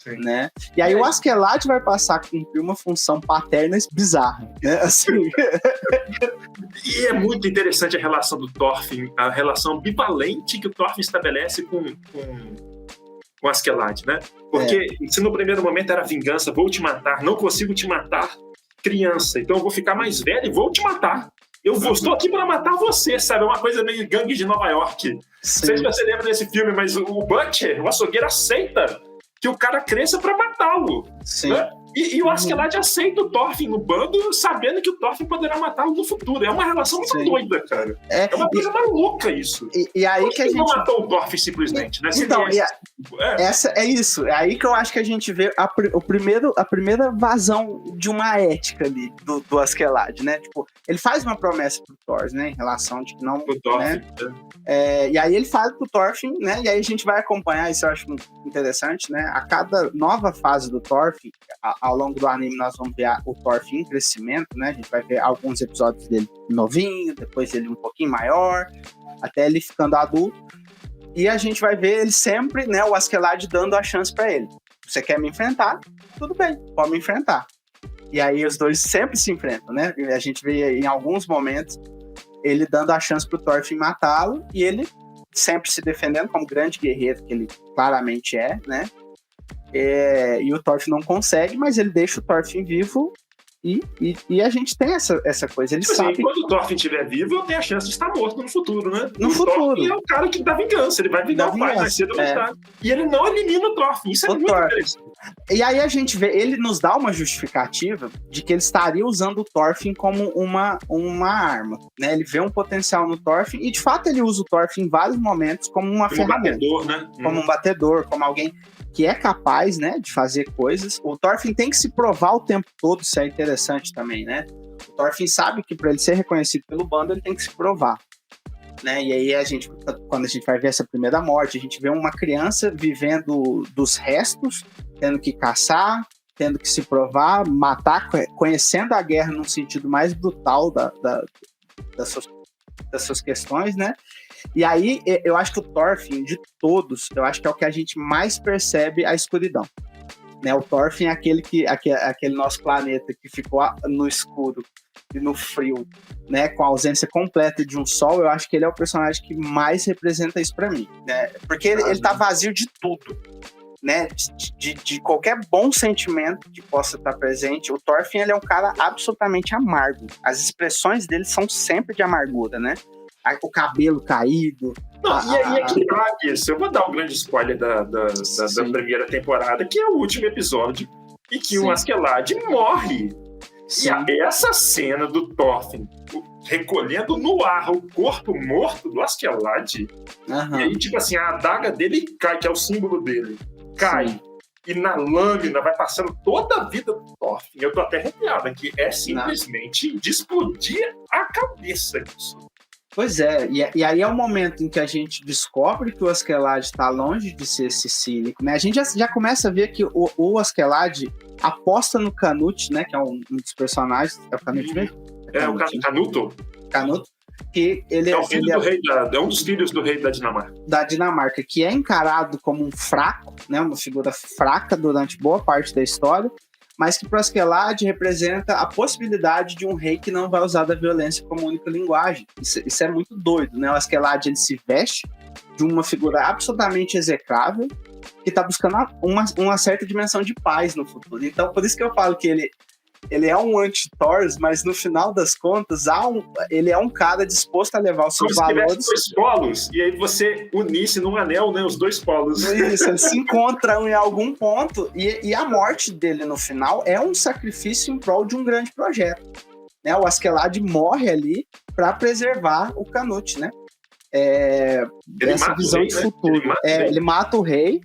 Né? E aí o Askeladd vai passar a cumprir uma função paterna bizarra, né? Assim. E é muito interessante a relação do Thorfinn, a relação ambivalente que o Thorfinn estabelece com o Askeladd, né? Porque se no primeiro momento era vingança, vou te matar, não consigo te matar, criança, então eu vou ficar mais velho e vou te matar. Estou aqui para matar você, sabe? É uma coisa meio Gangue de Nova York. Não sei se você lembra desse filme, mas o Butcher, o açougueiro, aceita que o cara cresça pra matá-lo. Né? E o Askeladd aceita o Thorfinn no bando, sabendo que o Thorfinn poderá matá-lo no futuro. É uma relação muito doida, cara. É uma coisa maluca isso. E aí que a gente... não matou o Thorfinn simplesmente, né? Então, é isso. É aí que eu acho que a gente vê a primeira vazão de uma ética ali do Askeladd, né? Tipo, ele faz uma promessa pro Thor, né? Em relação de que não... Pro Thorfinn, né? E aí ele fala pro Thorfinn, né? E aí a gente vai acompanhar, isso eu acho interessante, né? A cada nova fase do Thorfinn, ao longo do anime nós vamos ver o Thorfinn em crescimento, né? A gente vai ver alguns episódios dele novinho, depois ele um pouquinho maior, até ele ficando adulto. E a gente vai ver ele sempre, né? O Askeladd dando a chance pra ele. Você quer me enfrentar? Tudo bem, pode me enfrentar. E aí os dois sempre se enfrentam, né? A gente vê em alguns momentos ele dando a chance pro Thorfinn matá-lo e ele sempre se defendendo como grande guerreiro que ele claramente é, né? E o Thorfinn não consegue, mas ele deixa o Thorfinn vivo e a gente tem essa coisa. Ele sabe. Quando o Thorfinn estiver vivo, eu tenho a chance de estar morto no futuro, né? No futuro. Thorfinn é o cara que dá vingança, ele vai vingar o pai, vai ser derrotado. E ele não elimina o Thorfinn, isso é muito interessante. E aí a gente vê, ele nos dá uma justificativa de que ele estaria usando o Thorfinn como uma arma, né? Ele vê um potencial no Thorfinn e de fato ele usa o Thorfinn em vários momentos como uma ferramenta. Batedor, né? Como um batedor, como alguém que é capaz, né, de fazer coisas. O Thorfinn tem que se provar o tempo todo, isso é interessante também, né? O Thorfinn sabe que para ele ser reconhecido pelo bando, ele tem que se provar. Né? E aí quando a gente vai ver essa primeira morte, a gente vê uma criança vivendo dos restos, tendo que caçar, tendo que se provar, matar, conhecendo a guerra num sentido mais brutal das suas questões, né? E aí eu acho que o Thorfinn, de todos, eu acho que é o que a gente mais percebe a escuridão. Né? O Thorfinn é aquele nosso planeta que ficou no escuro e no frio, né, com a ausência completa de um sol. Eu acho que ele é o personagem que mais representa isso pra mim, né? Porque ele tá vazio de tudo, né, de qualquer bom sentimento que possa estar presente. O Thorfinn, ele é um cara absolutamente amargo. As expressões dele são sempre de amargura, né? O cabelo caído. E aí é que tá isso. Eu vou dar um grande spoiler da primeira temporada, que é o último episódio, e que o Askeladd morre. Sim. E essa cena do Thorfinn recolhendo no ar o corpo morto do Askeladd, e aí, tipo assim, a adaga dele cai, que é o símbolo dele, cai. Sim. E na lâmina vai passando toda a vida do Thorfinn. Eu tô até arrepiado aqui. É simplesmente de explodir a cabeça disso. Pois é, e aí é o momento em que a gente descobre que o Askeladd está longe de ser esse cínico, né? A gente já começa a ver que o Askeladd aposta no Canute, né? Que é um dos personagens. É o Canute mesmo? Canuto. Que ele é o filho do rei é um dos filhos do rei da Dinamarca. Da Dinamarca, que é encarado como um fraco, né? Uma figura fraca durante boa parte da história, mas que para o Askeladd representa a possibilidade de um rei que não vai usar da violência como única linguagem. Isso é muito doido, né? O Askeladd, ele se veste de uma figura absolutamente execrável que está buscando uma certa dimensão de paz no futuro. Então, por isso que eu falo que ele é um anti-Thor, mas no final das contas, ele é um cara disposto a levar os seus valores. Como se tivesse 2 polos, e aí você unisse num anel, né, os 2 polos. Isso, eles se encontram em algum ponto, e a morte dele no final é um sacrifício em prol de um grande projeto. Né? O Askeladd morre ali para preservar o Canute, né? Essa visão rei, de futuro. Né? Ele mata o rei.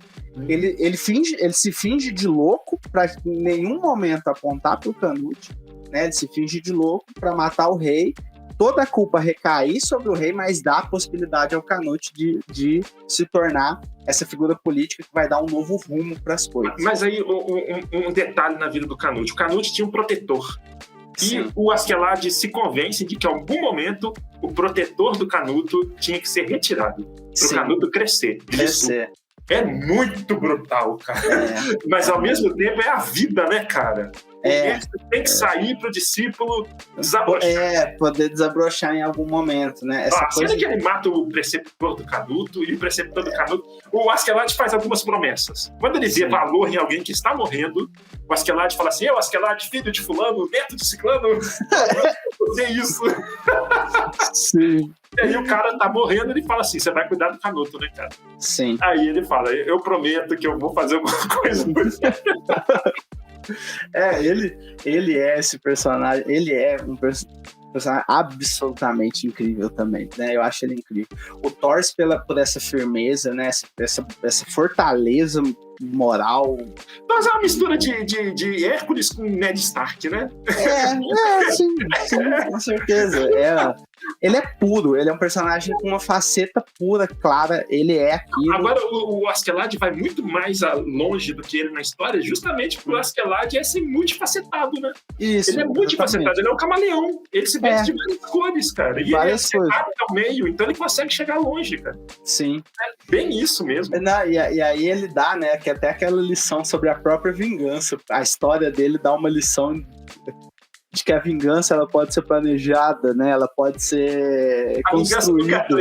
Ele se finge de louco para em nenhum momento apontar pro Canute, né? Ele se finge de louco para matar o rei. Toda a culpa recair sobre o rei, mas dá a possibilidade ao Canute de se tornar essa figura política que vai dar um novo rumo para as coisas. Mas aí um detalhe na vida do Canute. O Canute tinha um protetor. Sim. E o Askeladd se convence de que em algum momento o protetor do Canuto tinha que ser retirado para o Canuto crescer. Isso é muito brutal, cara. Mas ao mesmo tempo é a vida, né, cara? Tem que sair para o discípulo desabrochar. Poder desabrochar em algum momento, né? Cena que ele mata o preceptor do Canuto e o preceptor do Canuto. O Askeladd faz algumas promessas. Quando ele vê valor em alguém que está morrendo, o Askeladd fala assim: eu, Askeladd, filho de fulano, neto de ciclano, você isso. Sim. E aí o cara tá morrendo, ele fala assim: você vai cuidar do Canuto, né, cara? Sim. Aí ele fala: eu prometo que eu vou fazer alguma coisa por você. Ele é esse personagem, ele é um personagem absolutamente incrível também, né? Eu acho ele incrível. O Thor por essa firmeza, né? Essa fortaleza moral. Mas é uma mistura de Hércules com Ned Stark, né? Sim, com certeza. Ele é puro, ele é um personagem com uma faceta pura, clara, ele é aquilo. Agora, o Askeladd vai muito mais longe do que ele na história, justamente porque o Askeladd é esse multifacetado, né? Isso, ele é multifacetado, ele é um camaleão, ele se veste de várias cores, cara. E várias ele é ao meio, então ele consegue chegar longe, cara. Sim. É bem isso mesmo. E aí ele dá, né, que até aquela lição sobre a própria vingança. A história dele dá uma lição de que a vingança ela pode ser planejada, né? Ela pode ser construída. Aqui,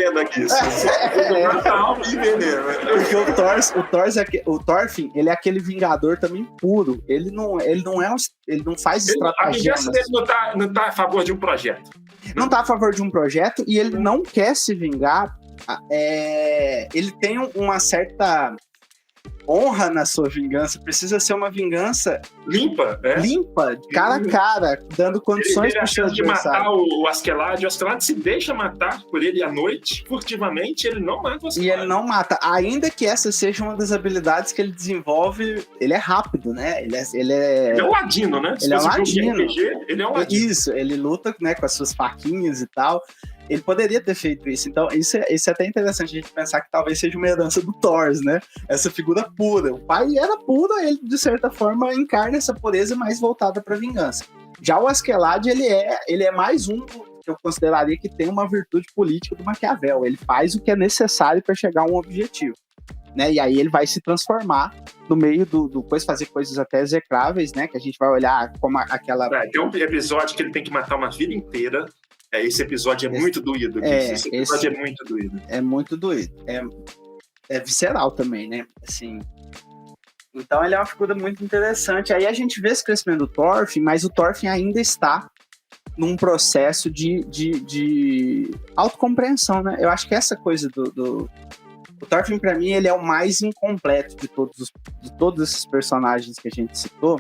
Porque o Thorfinn, ele é aquele vingador também puro. Ele não faz estratégia. A vingança dele não tá a favor de um projeto. Não tá a favor de um projeto e ele não quer se vingar. Ele tem uma certa honra na sua vingança, precisa ser uma vingança limpa, cara a cara, dando condições para os seus adversários. Matar o Askeladd se deixa matar por ele à noite, furtivamente, ele não mata o Askeladd. E ele não mata, ainda que essa seja uma das habilidades que ele desenvolve. Ele é rápido, né? Ele é um ladino, né? Ele é um ladino. Ele é um ladino. Isso, ele luta, né, com as suas faquinhas e tal. Ele poderia ter feito isso. Então, isso é até interessante a gente pensar que talvez seja uma herança do Thor, né? Essa figura pura. O pai era puro, ele, de certa forma, encarna essa pureza mais voltada para vingança. Já o Askeladd, ele é mais um que eu consideraria que tem uma virtude política do Maquiavel. Ele faz o que é necessário para chegar a um objetivo. Né? E aí ele vai se transformar no meio do coisa, fazer coisas até execráveis, né? Que a gente vai olhar como aquela... Tem um episódio que ele tem que matar uma vida inteira. Esse episódio é muito doído. Esse episódio é muito doído. É muito doído. É visceral também, né? Assim... Então ele é uma figura muito interessante. Aí a gente vê esse crescimento do Thorfinn, mas o Thorfinn ainda está num processo de autocompreensão, né? Eu acho que essa coisa o Thorfinn, pra mim, ele é o mais incompleto de todos esses personagens que a gente citou.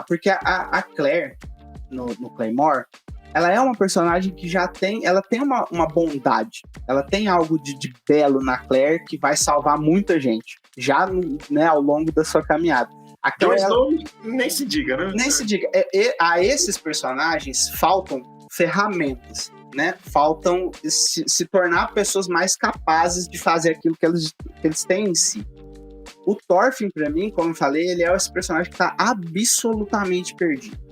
Porque a Claire, no Claymore, ela é uma personagem que ela tem uma bondade, ela tem algo de belo na Claire que vai salvar muita gente, já, né, ao longo da sua caminhada. A Claire, nem se diga, né? Nem se diga. A esses personagens faltam ferramentas, né? Faltam se tornar pessoas mais capazes de fazer aquilo que eles têm em si. O Thorfinn, pra mim, como eu falei, ele é esse personagem que tá absolutamente perdido.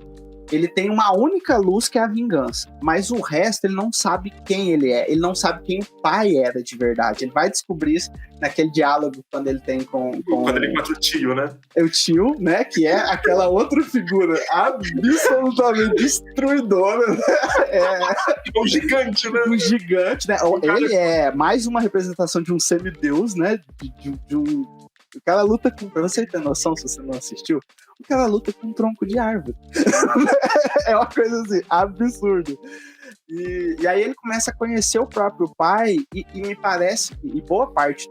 Ele tem uma única luz, que é a vingança. Mas o resto, ele não sabe quem ele é. Ele não sabe quem o pai era de verdade. Ele vai descobrir isso naquele diálogo quando ele tem com... Quando ele encontra o tio, né? O tio, né? Que é aquela outra figura absolutamente destruidora. Um gigante, né? Um gigante, né? Ele é mais uma representação de um semideus, né? De um O cara luta com... Pra você ter noção, se você não assistiu, o cara luta com um tronco de árvore. É uma coisa assim, absurda. E aí ele começa a conhecer o próprio pai e me parece, e boa parte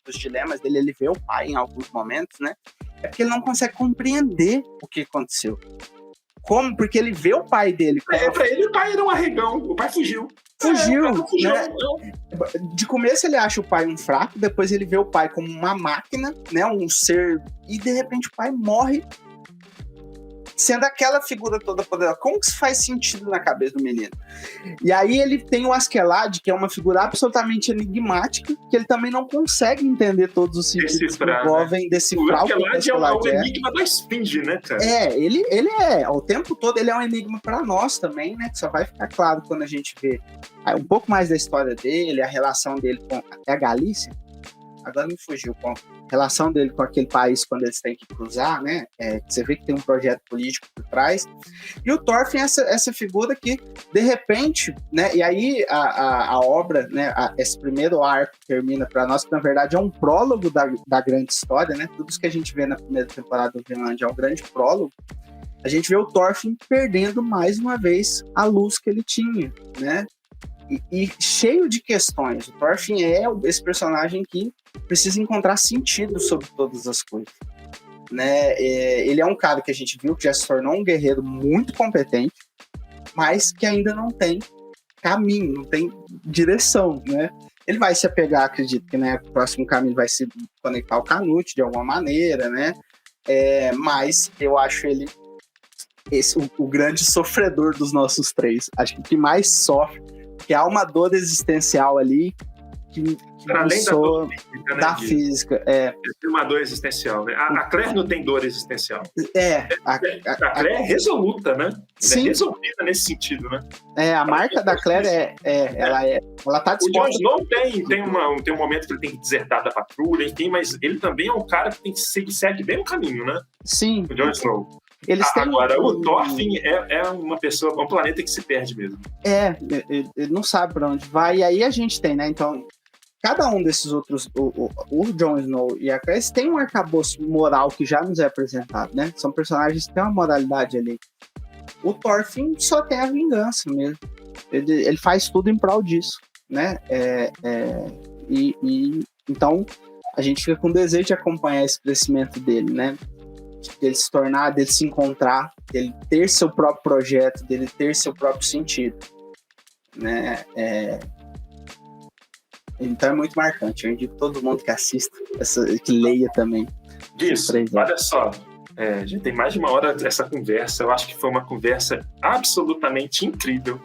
dos dilemas dele, ele vê o pai em alguns momentos, né? É porque ele não consegue compreender o que aconteceu. Como? Porque ele vê o pai dele. Pra ele o pai era um arregão, o pai fugiu. Fugiu, né? De começo ele acha o pai um fraco, depois ele vê o pai como uma máquina, né? Um ser, e de repente o pai morre sendo aquela figura toda poderosa. Como que isso faz sentido na cabeça do menino? E aí ele tem o Askeladd, que é uma figura absolutamente enigmática, que ele também não consegue entender todos os sentidos que envolvem decifrar o que o Askeladd é o enigma da esfinge, né, cara? Ele é, o tempo todo ele é um enigma para nós também, né, que só vai ficar claro quando a gente vê um pouco mais da história dele, a relação dele com até a Galícia. Agora me fugiu, com a relação dele com aquele país quando eles têm que cruzar, né? Você vê que tem um projeto político por trás. E o Thorfinn é essa figura que, de repente, né? E aí a obra, né? Esse primeiro arco termina para nós, que na verdade é um prólogo da grande história, né? Tudo isso que a gente vê na primeira temporada do Vinland é um grande prólogo. A gente vê o Thorfinn perdendo mais uma vez a luz que ele tinha, né? E cheio de questões. O Thorfinn é esse personagem que precisa encontrar sentido sobre todas as coisas, né? Ele é um cara que a gente viu que já se tornou um guerreiro muito competente, mas que ainda não tem caminho, não tem direção, né? Ele vai se apegar, acredito que, né, o próximo caminho vai se conectar ao Canute de alguma maneira, né? Mas eu acho ele o grande sofredor dos nossos três. Acho que o que mais sofre, que há uma dor existencial ali que além da dor física, né, da física. Tem uma dor existencial, né? A Claire não tem dor existencial. A Claire é resoluta, né? Sim. É resolvida nesse sentido, né? A marca da Claire ela tá disposta. O Jon Snow tem um momento que ele tem que desertar da patrulha, enfim, mas ele também é um cara que segue bem o caminho, né? Sim. O Jon Snow. Agora, o Thorfinn é uma pessoa, um planeta que se perde mesmo. Ele não sabe pra onde vai, e aí a gente tem, né? Então, cada um desses outros, o Jon Snow e a Claire, tem um arcabouço moral que já nos é apresentado, né? São personagens que têm uma moralidade ali. O Thorfinn só tem a vingança mesmo. Ele faz tudo em prol disso, né? Então, a gente fica com desejo de acompanhar esse crescimento dele, né? Dele se tornar, dele se encontrar, dele ter seu próprio projeto, dele ter seu próprio sentido, né? Então é muito marcante. Eu indico todo mundo que assista, que leia também. Isso, olha só, a gente tem mais de uma hora dessa conversa. Eu acho que foi uma conversa absolutamente incrível.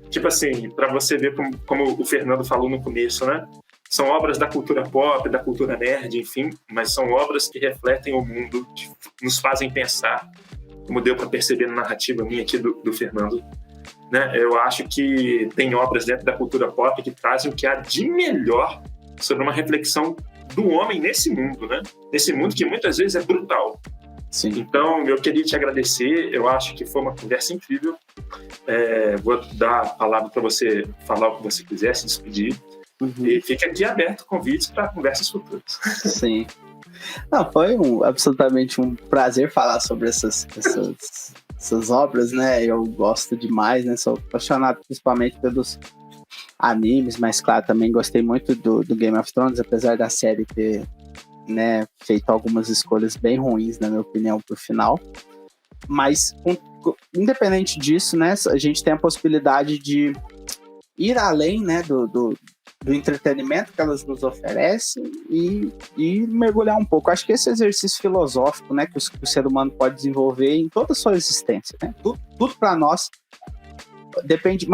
Tipo assim, para você ver como o Fernando falou no começo, né? São obras da cultura pop, da cultura nerd, enfim, mas são obras que refletem o mundo, nos fazem pensar, como deu para perceber na narrativa minha aqui do Fernando. Né? Eu acho que tem obras dentro da cultura pop que trazem o que há de melhor sobre uma reflexão do homem nesse mundo, né? Nesse mundo que muitas vezes é brutal. Sim. Então, eu queria te agradecer, eu acho que foi uma conversa incrível. Vou dar a palavra para você falar o que você quiser, se despedir. Uhum. E fica aqui aberto convites para conversas futuras. Sim. Não, foi absolutamente um prazer falar sobre essas obras, né? Eu gosto demais, né? Sou apaixonado principalmente pelos animes, mas claro, também gostei muito do Game of Thrones, apesar da série ter, né, feito algumas escolhas bem ruins, na minha opinião, pro final. Mas, independente disso, né? A gente tem a possibilidade de ir além, né, do entretenimento que elas nos oferecem e mergulhar um pouco. Acho que esse exercício filosófico, né, que o ser humano pode desenvolver em toda a sua existência, né? Tudo para nós depende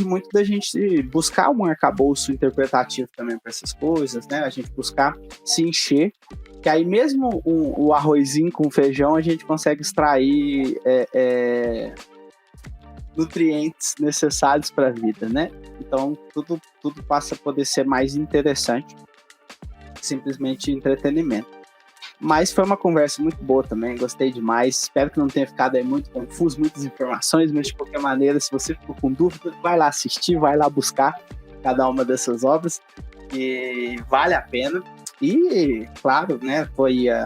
muito da gente buscar um arcabouço interpretativo também para essas coisas, né? A gente buscar se encher, que aí mesmo o arrozinho com feijão a gente consegue extrair nutrientes necessários para a vida, né? Então, tudo passa a poder ser mais interessante que simplesmente entretenimento. Mas foi uma conversa muito boa também, gostei demais. Espero que não tenha ficado aí muito confuso, muitas informações, mas de qualquer maneira, se você ficou com dúvida, vai lá assistir, vai lá buscar cada uma dessas obras, e vale a pena. E, claro, né, foi à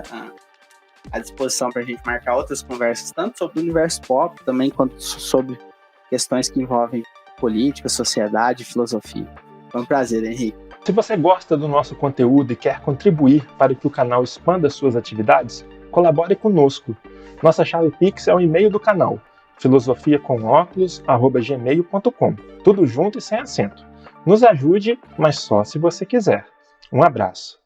disposição para a gente marcar outras conversas, tanto sobre o universo pop, também quanto sobre questões que envolvem política, sociedade e filosofia. Foi um prazer, Henrique. Se você gosta do nosso conteúdo e quer contribuir para que o canal expanda suas atividades, colabore conosco. Nossa chave Pix é o e-mail do canal, filosofiacomóculos@gmail.com. Tudo junto e sem acento. Nos ajude, mas só se você quiser. Um abraço.